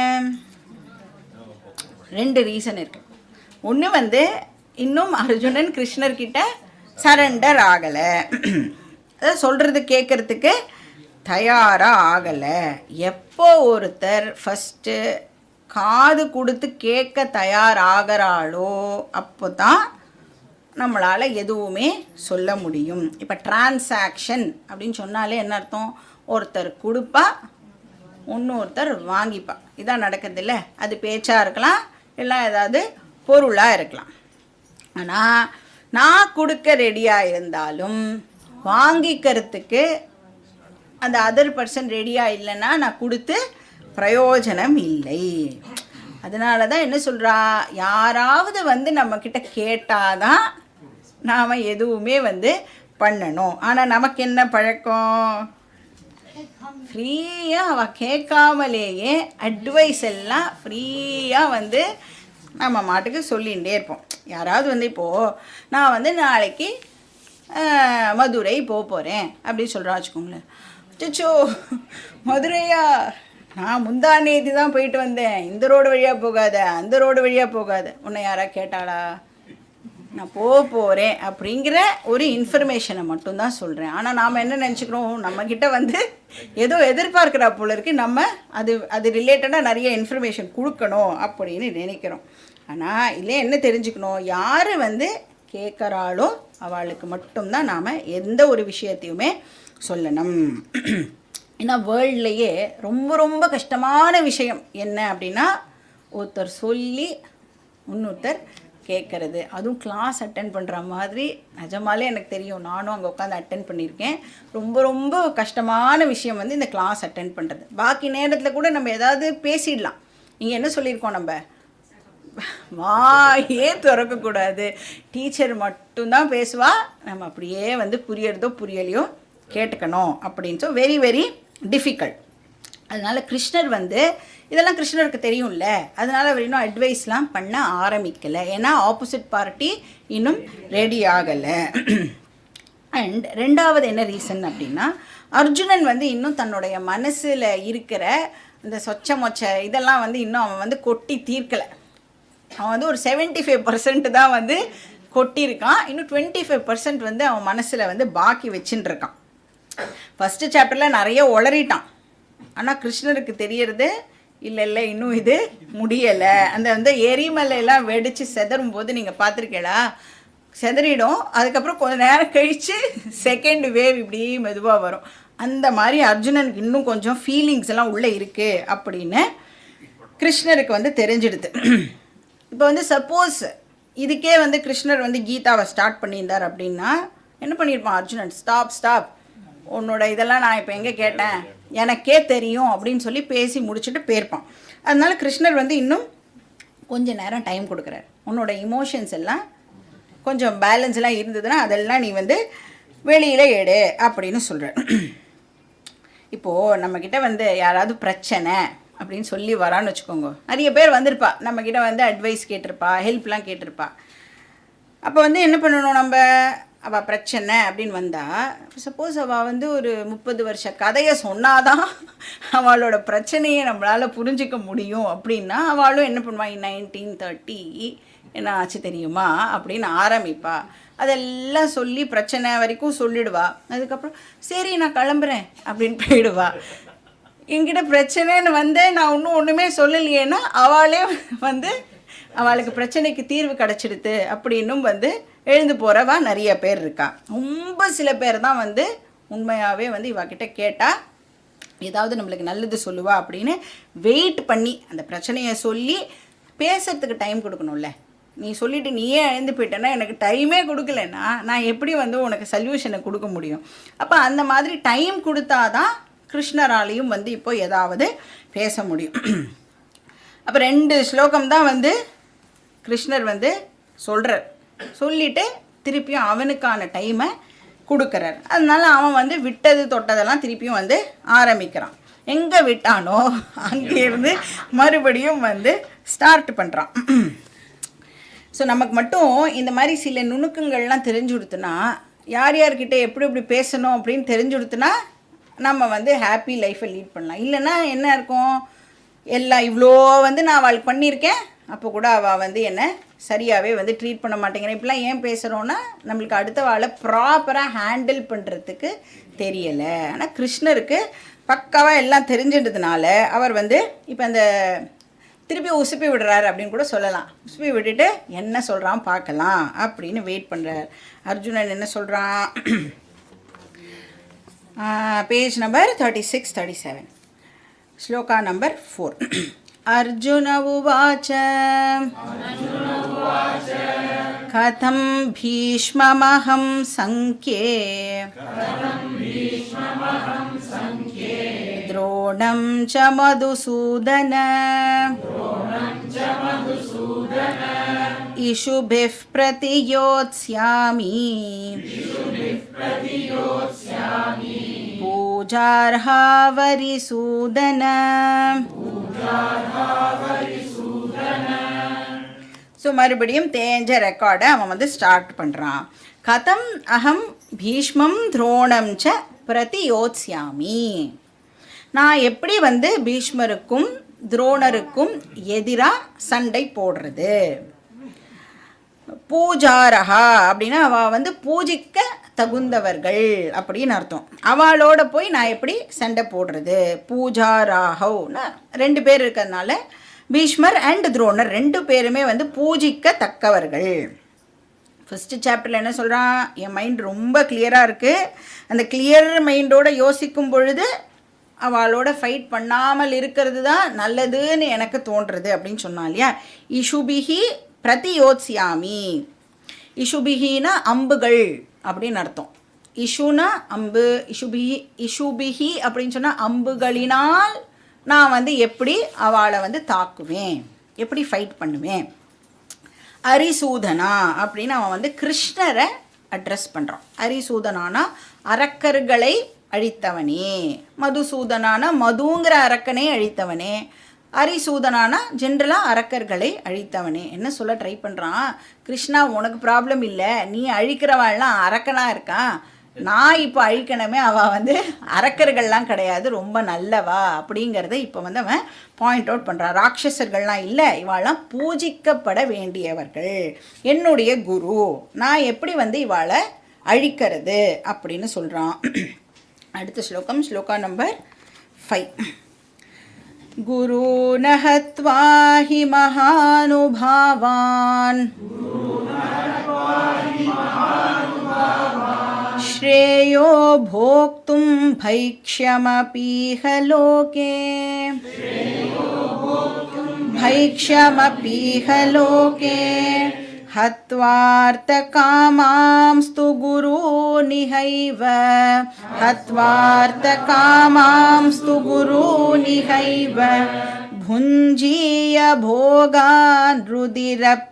2 ரீசன் இருக்குது. ஒன்று வந்து இன்னும் அர்ஜுனன் கிருஷ்ணர்கிட்ட சரண்டர் ஆகலை, அதை சொல்கிறது கேட்குறதுக்கு தயாராக ஆகலை. எப்போ ஒருத்தர் ஃபஸ்ட்டு காது கொடுத்து கேட்க தயாராகிறாளோ அப்போ தான் நம்மளால் எதுவுமே சொல்ல முடியும். இப்போ டிரான்சாக்ஷன் அப்படின்னு சொன்னாலே என்ன அர்த்தம்? ஒருத்தர் கொடுப்பா, இன்னொருத்தர் வாங்கிப்பா, இதான் நடக்குது. அது பேச்சாக இருக்கலாம், இல்லை ஏதாவது பொருளாக இருக்கலாம். ஆனால் நான் கொடுக்க ரெடியாக இருந்தாலும் வாங்கிக்கிறதுக்கு அந்த அதர் பர்சன் ரெடியாக இல்லைன்னா நான் கொடுத்து பிரயோஜனம் இல்லை. அதனால தான் என்ன சொல்கிறா, யாராவது வந்து நம்மக்கிட்ட கேட்டாதான் நாம் எதுவுமே வந்து பண்ணணும். ஆனால் நமக்கு என்ன பழக்கம்? ஃப்ரீயாக அவள் கேட்காமலேயே அட்வைஸ் எல்லாம் ஃப்ரீயாக வந்து நம்ம மாட்டுக்கு சொல்லிகிட்டே இருப்போம். யாராவது வந்து இப்போது நான் வந்து நாளைக்கு மதுரை போகிறேன் அப்படின்னு சொல்கிறா வச்சுக்கோங்களேன். அச்சோ மதுரையா, நான் முந்தானேதி தான் போயிட்டு வந்தேன், இந்த ரோடு வழியாக போகாத, அந்த ரோடு வழியாக போகாத. உன்னை யாரா கேட்டாளா? நான் போகிறேன் அப்படிங்கிற ஒரு இன்ஃபர்மேஷனை மட்டும்தான் சொல்கிறேன். ஆனால் நாம் என்ன நினச்சிக்கிறோம், நம்மக்கிட்ட வந்து ஏதோ எதிர்பார்க்குறா போல இருக்குது, நம்ம அது ரிலேட்டடாக நிறைய இன்ஃபர்மேஷன் கொடுக்கணும் அப்படின்னு நினைக்கிறோம். ஆனால் இதில் என்ன தெரிஞ்சுக்கணும், யார் வந்து கேட்குறாளோ அவளுக்கு மட்டும்தான் நாம் எந்த ஒரு விஷயத்தையுமே சொல்லணும். ஏன்னா வேர்ல்ட்லேயே ரொம்ப ரொம்ப கஷ்டமான விஷயம் என்ன அப்படின்னா, ஒருத்தர் சொல்லி இன்னொருத்தர் கேட்குறது. அதுவும் கிளாஸ் அட்டென்ட் பண்ணுற மாதிரி நிஜமாலே எனக்கு தெரியும், நானும் அங்கே உட்காந்து அட்டென்ட் பண்ணியிருக்கேன். ரொம்ப ரொம்ப கஷ்டமான விஷயம் வந்து இந்த கிளாஸ் அட்டென்ட் பண்ணுறது. பாக்கி நேரத்தில் கூட நம்ம ஏதாவது பேசிடலாம். இங்கே என்ன சொல்லியிருக்கோம், நம்ம வாயே திறக்கக்கூடாது, டீச்சர் மட்டும்தான் பேசுவா, நம்ம அப்படியே வந்து புரியறதோ புரியலையோ கேட்டுக்கணும் அப்படின்னு. So very very difficult. அதனால் கிருஷ்ணர் வந்து இதெல்லாம் கிருஷ்ணருக்கு தெரியும்ல, அதனால் அவர் இன்னும் அட்வைஸ்லாம் பண்ண ஆரம்பிக்கலை. ஏன்னா ஆப்போசிட் பார்ட்டி இன்னும் ரெடி ஆகலை. அண்ட் ரெண்டாவது என்ன ரீசன் அப்படின்னா, அர்ஜுனன் வந்து இன்னும் தன்னுடைய மனசில் இருக்கிற இந்த சொச்ச மொச்ச இதெல்லாம் வந்து இன்னும் அவன் வந்து கொட்டி தீர்க்கலை. அவன் வந்து ஒரு 75% தான் வந்து கொட்டியிருக்கான். இன்னும் 25% வந்து அவன் மனசில் வந்து பாக்கி வச்சுட்டு இருக்கான். ஃபஸ்ட்டு சாப்டரில் நிறைய உளறிட்டான். ஆனால் கிருஷ்ணருக்கு தெரியறது இல்லை இன்னும் இது முடியலை. அந்த வந்து எரிமலையெல்லாம் வெடித்து செதறும் போது நீங்கள் பார்த்துருக்கீங்களா, செதறிடும். அதுக்கப்புறம் கொஞ்சம் நேரம் கழித்து செகண்ட் வேவ் இப்படி மெதுவாக வரும். அந்த மாதிரி அர்ஜுனனுக்கு இன்னும் கொஞ்சம் ஃபீலிங்ஸ் எல்லாம் உள்ளே இருக்குது அப்படின்னு கிருஷ்ணருக்கு வந்து தெரிஞ்சிடுது. இப்போ வந்து சப்போஸ் இதுக்கே வந்து கிருஷ்ணர் வந்து கீதாவை ஸ்டார்ட் பண்ணியிருந்தார் அப்படின்னா என்ன பண்ணியிருப்பான் அர்ஜுனன்? ஸ்டாப், உன்னோட இதெல்லாம் நான் இப்போ எங்கே கேட்டேன், எனக்கே தெரியும் அப்படின்னு சொல்லி பேசி முடிச்சுட்டு போயிருப்பான். அதனால கிருஷ்ணர் வந்து இன்னும் கொஞ்சம் நேரம் டைம் கொடுக்குறார். உன்னோட இமோஷன்ஸ் எல்லாம் கொஞ்சம் பேலன்ஸ்லாம் இருந்ததுன்னா அதெல்லாம் நீ வந்து வெளியில் எடு அப்படின்னு சொல்கிறார். இப்போது நம்மக்கிட்ட வந்து யாராவது பிரச்சனை அப்படின்னு சொல்லி வரான்னு வச்சுக்கோங்க, நிறைய பேர் வந்திருப்பா, நம்மக்கிட்ட வந்து அட்வைஸ் கேட்டிருப்பா, ஹெல்ப்லாம் கேட்டிருப்பா. அப்போ வந்து என்ன பண்ணணும், நம்ம அவள் பிரச்சனை அப்படின்னு வந்தால், சப்போஸ் அவள் வந்து ஒரு 30 வருஷ கதையை சொன்னாதான் அவளோட பிரச்சனையை நம்மளால் புரிஞ்சிக்க முடியும் அப்படின்னா அவளும் என்ன பண்ணுவாள், 1930 என்ன ஆச்சு தெரியுமா அப்படின்னு ஆரம்பிப்பா. அதெல்லாம் சொல்லி பிரச்சனை வரைக்கும் சொல்லிடுவா. அதுக்கப்புறம் சரி நான் கிளம்புறேன் அப்படின்னு போயிடுவா. என்கிட்ட பிரச்சனைன்னு வந்து நான் இன்னும் ஒன்றுமே சொல்லலையேன்னா அவளே வந்து அவளுக்கு பிரச்சனைக்கு தீர்வு கிடச்சிடுது அப்படின்னும் வந்து எழுந்து போகிறவா நிறைய பேர் இருக்கா. ரொம்ப சில பேர் தான் வந்து உண்மையாகவே வந்து இவகிட்ட கேட்டால் ஏதாவது நம்மளுக்கு நல்லது சொல்லுவா அப்படின்னு வெயிட் பண்ணி அந்த பிரச்சனையை சொல்லி பேசுறதுக்கு டைம் கொடுக்கணும்ல. நீ சொல்லிவிட்டு நீயே எழுந்து போயிட்டேன்னா எனக்கு டைமே கொடுக்கலன்னா நான் எப்படி வந்து உனக்கு சொல்யூஷனை கொடுக்க முடியும்? அப்போ அந்த மாதிரி டைம் கொடுத்தாதான் கிருஷ்ணராலையும் வந்து இப்போ ஏதாவது பேச முடியும். அப்போ 2 ஸ்லோகம் தான் வந்து கிருஷ்ணர் வந்து சொல்கிறார். சொல்லிவிட்டு திருப்பியும் அவனுக்கான டைமை கொடுக்குறார். அதனால அவன் வந்து விட்டது தொட்டதெல்லாம் திருப்பியும் வந்து ஆரம்பிக்கிறான். எங்கே விட்டானோ அங்கேருந்து மறுபடியும் வந்து ஸ்டார்ட் பண்ணுறான். ஸோ நமக்கு மட்டும் இந்த மாதிரி சில நுணுக்கங்கள்லாம் தெரிஞ்சு கொடுத்துனா, யார் யார்கிட்ட எப்படி எப்படி பேசணும் அப்படின்னு தெரிஞ்சு கொடுத்துனா நம்ம வந்து ஹாப்பி லைஃப்பை லீட் பண்ணலாம். இல்லைன்னா என்ன இருக்கும், எல்லாம் இவ்வளோ வந்து நான் அவளுக்கு பண்ணியிருக்கேன், அப்போ கூட அவள் வந்து என்னை சரியாகவே வந்து ட்ரீட் பண்ண மாட்டேங்கிறேன். இப்படிலாம் ஏன் பேசுகிறோன்னா நம்மளுக்கு அடுத்த வாழை ப்ராப்பராக ஹேண்டில் பண்ணுறதுக்கு தெரியலை. ஆனால் கிருஷ்ணருக்கு பக்காவாக எல்லாம் தெரிஞ்சின்றதுனால அவர் வந்து இப்போ அந்த திருப்பி உசுப்பி விடுறாரு அப்படின்னு கூட சொல்லலாம். உசுப்பி விட்டுட்டு என்ன சொல்கிறான் பார்க்கலாம் அப்படின்னு வெயிட் பண்ணுறார். அர்ஜுனன் என்ன சொல்கிறான்? Page number 36-37 shloka number 4. Arjun उवाच कथं भीष्ममहं संख्ये द्रोणं च मधुसूदन इषुभिः प्रतियोत्स्यामि पूजार्हा वरिसूदन. ஸோ மறுபடியும் தேஞ்ச ரெக்கார்டை அவன் வந்து ஸ்டார்ட் பண்ணுறான். கதம் அகம் பீஷ்மம் துரோணம் ச பிரதியோத்ஸ்யாமி. நான் எப்படி வந்து பீஷ்மருக்கும் துரோணருக்கும் எதிராக சண்டை போடுறது. பூஜாரஹா அப்படின்னா அவள் வந்து பூஜிக்க தகுந்தவர்கள் அப்படின்னு அர்த்தம். அவளோட போய் நான் எப்படி சண்டை போடுறது. பூஜாராகவ்னா 2 பேர் இருக்கிறதுனால பீஷ்மர் அண்ட் துரோணர் 2 பேருமே வந்து பூஜிக்க தக்கவர்கள். ஃபஸ்ட்டு சாப்டரில் என்ன சொல்கிறான்? என் மைண்ட் ரொம்ப கிளியராக இருக்குது, அந்த கிளியர் மைண்டோடு யோசிக்கும் பொழுது அவளோட ஃபைட் பண்ணாமல் இருக்கிறது தான் நல்லதுன்னு எனக்கு தோன்றுறது அப்படின்னு சொன்னான் இல்லையா. இஷுபிஹி பிரதியோத்ஸ்யாமி. இஷுபிஹினா அம்புகள் அப்படின்னு அர்த்தம். இஷுனா அம்பு, இஷுபிஹி அப்படின்னு சொன்னால் அம்புகளினால் நான் வந்து எப்படி அவளை வந்து தாக்குவேன், எப்படி ஃபைட் பண்ணுவேன். அரிசூதனா அப்படின்னு அவன் வந்து கிருஷ்ணரை அட்ரஸ் பண்ணுறான். அரிசூதனானா அரக்கர்களை அழித்தவனே, மதுசூதனானா மதுங்கிற அரக்கனை அழித்தவனே, அரிசூதனானா ஜென்ரலாக அரக்கர்களை அழித்தவனே. என்ன சொல்ல ட்ரை பண்ணுறான்? கிருஷ்ணா உனக்கு ப்ராப்ளம் இல்லை, நீ அழிக்கிறவாள்லாம் அரக்கனாக இருக்கான், நான் இப்போ அழிக்கணுமே, அவள் வந்து அரக்கர்கள்லாம் கிடையாது, ரொம்ப நல்லவா அப்படிங்கிறத இப்போ வந்து அவன் பாயிண்ட் அவுட் பண்ணுறான். ராட்சசர்கள்லாம் இல்லை, இவாள்லாம் பூஜிக்கப்பட வேண்டியவர்கள், என்னுடைய குரு, நான் எப்படி வந்து இவாளை அழிக்கிறது அப்படின்னு சொல்கிறான். அடுத்த ஸ்லோகம், ஸ்லோகா நம்பர் 5. गुरून् हत्वा हि महानुभावान् श्रेयो भोक्तुं भैक्ष्यमपीह लोके हत्वार्थकामांस्तु गुरूनिहैव भुञ्जीय भोगान् रुधिरप्रदिग्धान्.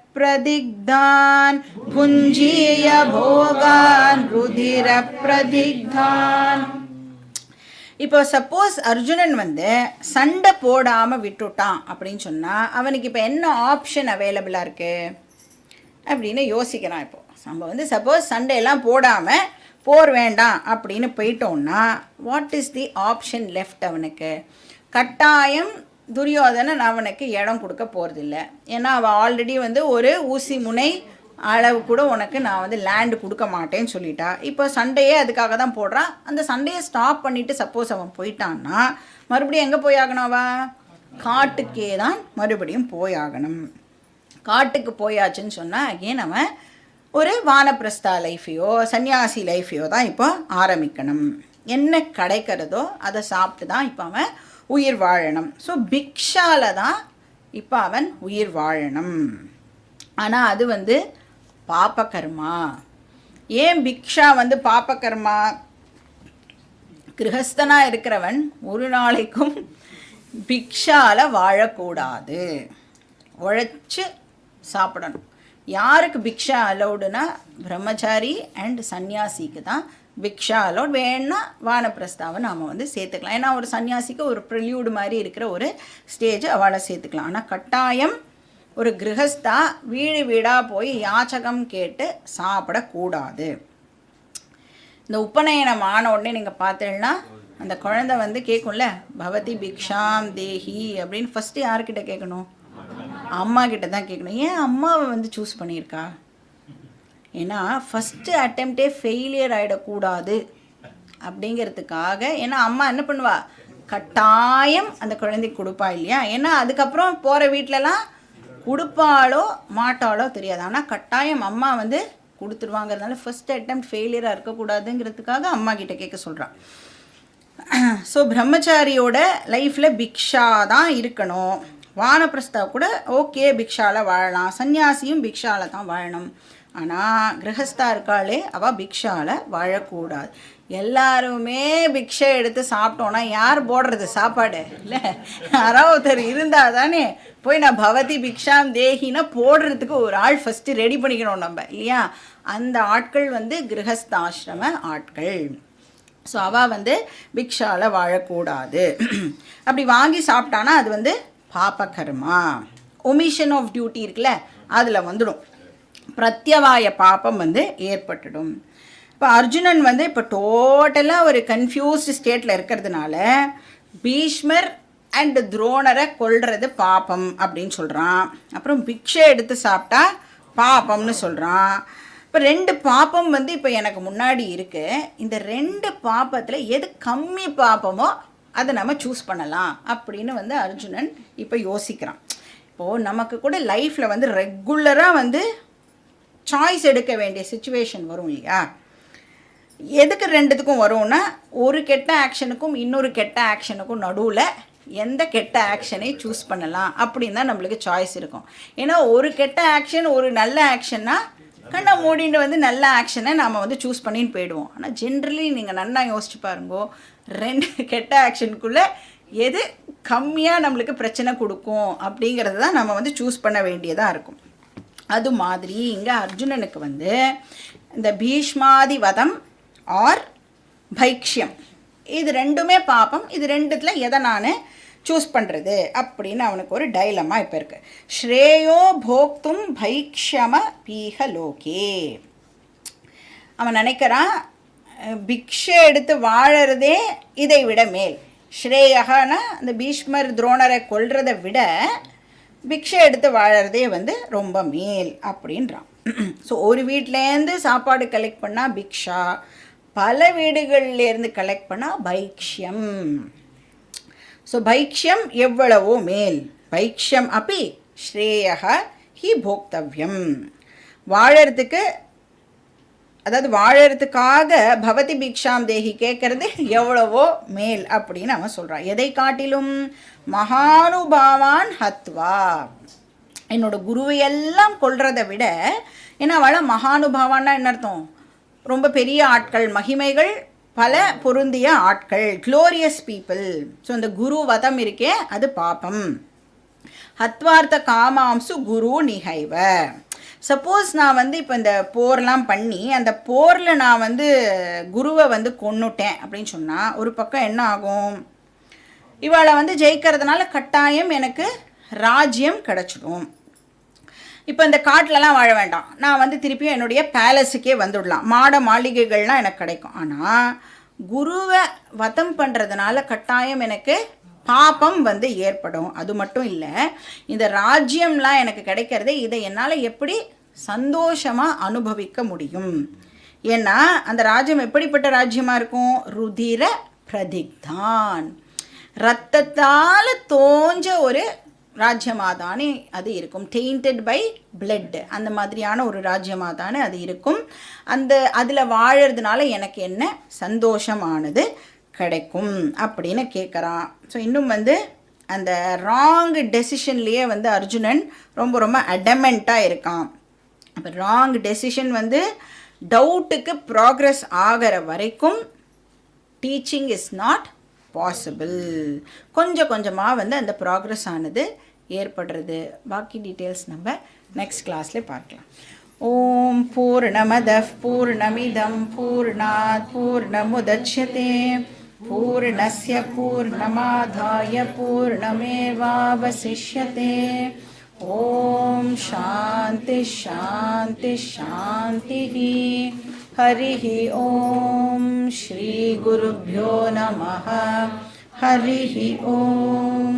இப்போ சப்போஸ் அர்ஜுனன் வந்து சண்டை போடாமல் விட்டுட்டான் அப்படின்னு சொன்னால் அவனுக்கு இப்போ என்ன ஆப்ஷன் அவைலபிளாக இருக்குது அப்படின்னு யோசிக்கிறான். இப்போது நம்ம வந்து சப்போஸ் சண்டையெல்லாம் போடாமல் போர் வேண்டாம் அப்படின்னு போயிட்டோம்னா what is the option left அவனுக்கு? கட்டாயம் துரியோதனன் அவனுக்கு இடம் கொடுக்க போகிறதில்ல. ஏன்னா அவள் ஆல்ரெடி வந்து ஒரு ஊசி முனை அளவு கூட உனக்கு நான் வந்து லேண்டு கொடுக்க மாட்டேன்னு சொல்லிட்டா. இப்போ சண்டையே அதுக்காக தான் போடுறான். அந்த சண்டையை ஸ்டாப் பண்ணிவிட்டு சப்போஸ் அவன் போயிட்டான்னா மறுபடியும் எங்கே போயாகணும்? அவன் காட்டுக்கே தான் மறுபடியும் போயாகணும். காட்டுக்கு போயாச்சுன்னு சொன்னால் அகெயின் அவன் ஒரு வானப்பிரஸ்தா லைஃபையோ சன்னியாசி லைஃபையோ தான் இப்போ ஆரம்பிக்கணும். என்ன கிடைக்கிறதோ அதை சாப்பிட்டு தான் இப்போ அவன் உயிர் வாழணும். ஸோ பிக்ஷால தான் இப்போ அவன் உயிர் வாழணும். ஆனால் அது வந்து பாபகர்மா. ஏன் பிக்ஷா வந்து பாபகர்மா? கிரகஸ்தனாக இருக்கிறவன் ஒரு நாளைக்கும் பிக்ஷால வாழக்கூடாது, உழைச்சி சாப்பிடணும். யாருக்கு பிக்ஷா அலௌடுனா பிரம்மச்சாரி அண்ட் சன்னியாசிக்கு தான் பிக்ஷா அலௌட். வேணுன்னா வானப்பிரஸ்தாவை நாம் வந்து சேர்த்துக்கலாம். ஏன்னா ஒரு சன்னியாசிக்கு ஒரு ப்ரில்யூடு மாதிரி இருக்கிற ஒரு ஸ்டேஜ் அவளை சேர்த்துக்கலாம். ஆனால் கட்டாயம் ஒரு கிரகஸ்தா வீடு வீடாக போய் யாச்சகம் கேட்டு சாப்பிடக்கூடாது. இந்த உபநயனம் ஆன உடனே நீங்கள் பார்த்தீங்கன்னா அந்த குழந்தை வந்து கேட்கும்ல, பவதி பிக்ஷாம் தேஹி அப்படின்னு ஃபஸ்ட்டு யார்கிட்ட கேட்கணும்? அம்மா கிட்ட தான் கேட்கணும். ஏன் அம்மாவை வந்து சூஸ் பண்ணியிருக்கா? ஏன்னா ஃபஸ்ட்டு அட்டெம்ப்டே ஃபெயிலியர் ஆகிடக்கூடாது அப்படிங்கிறதுக்காக. ஏன்னா அம்மா என்ன பண்ணுவா, கட்டாயம் அந்த குழந்தைக்கு கொடுப்பா இல்லையா? ஏன்னா அதுக்கப்புறம் போகிற வீட்டிலலாம் கொடுப்பாளோ மாட்டாளோ தெரியாது, ஆனால் கட்டாயம் அம்மா வந்து கொடுத்துருவாங்கிறதுனால ஃபஸ்ட் அட்டெம்ப்ட் ஃபெயிலியராக இருக்கக்கூடாதுங்கிறதுக்காக அம்மா கிட்ட கேட்க சொல்கிறான். ஸோ பிரம்மச்சாரியோட லைஃப்பில் பிக்ஷா தான் இருக்கணும். வானப்பிரஸ்தா கூட ஓகே பிக்ஷாவில் வாழலாம், சன்னியாசியும் பிக்ஷாவில் தான் வாழணும். ஆனால் கிரகஸ்தா இருக்காளே அவள் பிக்ஷாவில் வாழக்கூடாது. எல்லாருமே பிக்ஷை எடுத்து சாப்பிட்டோன்னா யார் போடுறது சாப்பாடு? இல்லை, யாராவது ஒருத்தர் இருந்தால் தானே போய் நான் பவதி பிக்ஷாம் தேகினா போடுறதுக்கு ஒரு ஆள் ஃபஸ்ட்டு ரெடி பண்ணிக்கணும் நம்ம இல்லையா? அந்த ஆட்கள் வந்து கிரகஸ்தாசிரம ஆட்கள். ஸோ அவள் வந்து பிக்ஷாவில் வாழக்கூடாது. அப்படி வாங்கி சாப்பிட்டானா அது வந்து பாபகர்மா, ஒமிஷன் ஆஃப் டியூட்டி இருக்குல்ல, அதில் வந்துடும், பிரத்யவாய பாப்பம் வந்து ஏற்பட்டுடும். இப்போ அர்ஜுனன் வந்து இப்போ டோட்டலாக ஒரு கன்ஃபியூஸ்டு ஸ்டேட்டில் இருக்கிறதுனால பீஷ்மர் அண்ட் துரோணரை கொல்றது பாப்பம் அப்படின்னு சொல்கிறான். அப்புறம் பிக்ஷை எடுத்து சாப்பிட்டா பாப்பம்னு சொல்கிறான். இப்போ 2 பாப்பம் வந்து இப்போ எனக்கு முன்னாடி இருக்குது. இந்த 2 பாப்பத்தில் எது கம்மி பாப்பமோ அதை நம்ம சூஸ் பண்ணலாம் அப்படின்னு வந்து அர்ஜுனன் இப்போ யோசிக்கிறான். இப்போது நமக்கு கூட லைஃப்பில் வந்து ரெகுலராக வந்து சாய்ஸ் எடுக்க வேண்டிய சுச்சுவேஷன் வரும் இல்லையா? எதுக்கு 2த்துக்கும் வரும்னா, ஒரு கெட்ட ஆக்ஷனுக்கும் இன்னொரு கெட்ட ஆக்ஷனுக்கும் நடுவில் எந்த கெட்ட ஆக்ஷனை சூஸ் பண்ணலாம் அப்படின்னு தான் நம்மளுக்கு சாய்ஸ் இருக்கும். ஏன்னா ஒரு கெட்ட ஆக்ஷன் ஒரு நல்ல ஆக்ஷன்னா கண்ணை மூடிட்டு வந்து நல்ல ஆக்ஷனை நாம் வந்து சூஸ் பண்ணின்னு போயிடுவோம். ஆனால் ஜென்ரலி நீங்கள் நல்லா யோசிச்சு பாருங்கோ, 2 கெட்ட ஆக்ஷனுக்குள்ளே எது கம்மியாக நம்மளுக்கு பிரச்சனை கொடுக்கும் அப்படிங்கிறது தான் நம்ம வந்து சூஸ் பண்ண வேண்டியதாக இருக்கும். அது மாதிரி இங்கே அர்ஜுனனுக்கு வந்து இந்த பீஷ்மாதி வதம் ஆர் பைக்ஷியம் இது 2மே பாப்பம். இது 2த்தில் எதை நான் சூஸ் பண்ணுறது அப்படின்னு அவனுக்கு ஒரு டைலமா இப்போ இருக்குது. ஸ்ரேயோ போக்தும் பைக்ஷம பீஹ லோகே. அவன் நினைக்கிறான் பிக்ஷை எடுத்து வாழறதே இதை விட மேல். ஸ்ரேயகனா அந்த பீஷ்மர் துரோணரை கொல்றதை விட பிக்ஷை எடுத்து வாழறதே வந்து ரொம்ப மேல் அப்படின்றான். ஸோ ஒரு வீட்டிலேருந்து சாப்பாடு கலெக்ட் பண்ணால் பிக்ஷா, பல வீடுகள்லேருந்து கலெக்ட் பண்ணால் பைக்ஷியம். ஸோ பைக்ஷியம் எவ்வளவோ மேல். பைக்ஷியம் அப்படி ஸ்ரேயக ஹி போக்தவ்யம். வாழறதுக்கு, அதாவது வாழறதுக்காக பவதி பிக்ஷாம் தேகி கேட்கறது எவ்வளவோ மேல் அப்படின்னு அவன் சொல்கிறான். எதை காட்டிலும் மகானுபாவான் ஹத்வா, என்னோட குருவையெல்லாம் கொல்றதை விட. ஏன்னா அவளை மகானுபாவான்னா என்ன அர்த்தம்? ரொம்ப பெரிய ஆட்கள், மகிமைகள் பல பொருந்திய ஆட்கள், க்ளோரியஸ் பீப்புள். ஸோ அந்த குரு வதம் இருக்கே அது பாப்பம். ஹத்வார்த்த காமாம்சு குரு நிகைவ. சப்போஸ் நான் வந்து இப்போ இந்த போர்லாம் பண்ணி அந்த போரில் நான் வந்து குருவை வந்து கொன்னுட்டேன் அப்படின்னு சொன்னால் ஒரு பக்கம் என்ன ஆகும்? இவளை வந்து ஜெயிக்கிறதுனால கட்டாயம் எனக்கு ராஜ்யம் கிடச்சிடும். இப்போ இந்த காட்டிலலாம் வாழ வேண்டாம், நான் வந்து திருப்பியும் என்னுடைய பேலஸுக்கே வந்துடலாம், மாட மாளிகைகள்லாம் எனக்கு கிடைக்கும். ஆனால் குருவை வதம் பண்ணுறதுனால கட்டாயம் எனக்கு பாப்பம் வந்து ஏற்படும். அது மட்டும் இல்லை, இந்த ராஜ்யம்லாம் எனக்கு கிடைக்கிறதே இதை என்னால் எப்படி சந்தோஷமாக அனுபவிக்க முடியும்? ஏன்னா அந்த ராஜ்யம் எப்படிப்பட்ட ராஜ்யமாக இருக்கும்? ருதிர பிரதிக்தான், இரத்தத்தால் தோஞ்ச ஒரு ராஜ்யமாக தானே அது இருக்கும். டெயின்டட் பை பிளட், அந்த மாதிரியான ஒரு ராஜ்யமாக தானே அது இருக்கும். அதில் வாழறதுனால எனக்கு என்ன சந்தோஷமானது கிடைக்கும் அப்படின்னு கேட்குறான். ஸோ இன்னும் வந்து அந்த ராங் டெசிஷன்லேயே வந்து அர்ஜுனன் ரொம்ப ரொம்ப அடமெண்ட்டாக இருக்கான். அப்போ ராங் டெசிஷன் வந்து டவுட்டுக்கு ப்ராக்ரஸ் ஆகிற வரைக்கும் டீச்சிங் இஸ் நாட் பாசிபிள். கொஞ்சம் கொஞ்சமாக வந்து அந்த ப்ராக்ரஸ் ஆனது ஏற்படுறது. பாக்கி டீட்டெயில்ஸ் நம்ம நெக்ஸ்ட் கிளாஸில் பார்க்கலாம். ஓம் பூர்ணமதః பூர்ணமிதம் பூர்ணாத் பூர்ணமுதச்யதே பூர்ணஸ்ய பூர்ணமாதாய பூர்ணமேவாவசிஷ்யதே. ஓம் சாந்தி சாந்தி சாந்தி. हरिः ॐ श्रीगुरुभ्यो नमः. हरिः ॐ.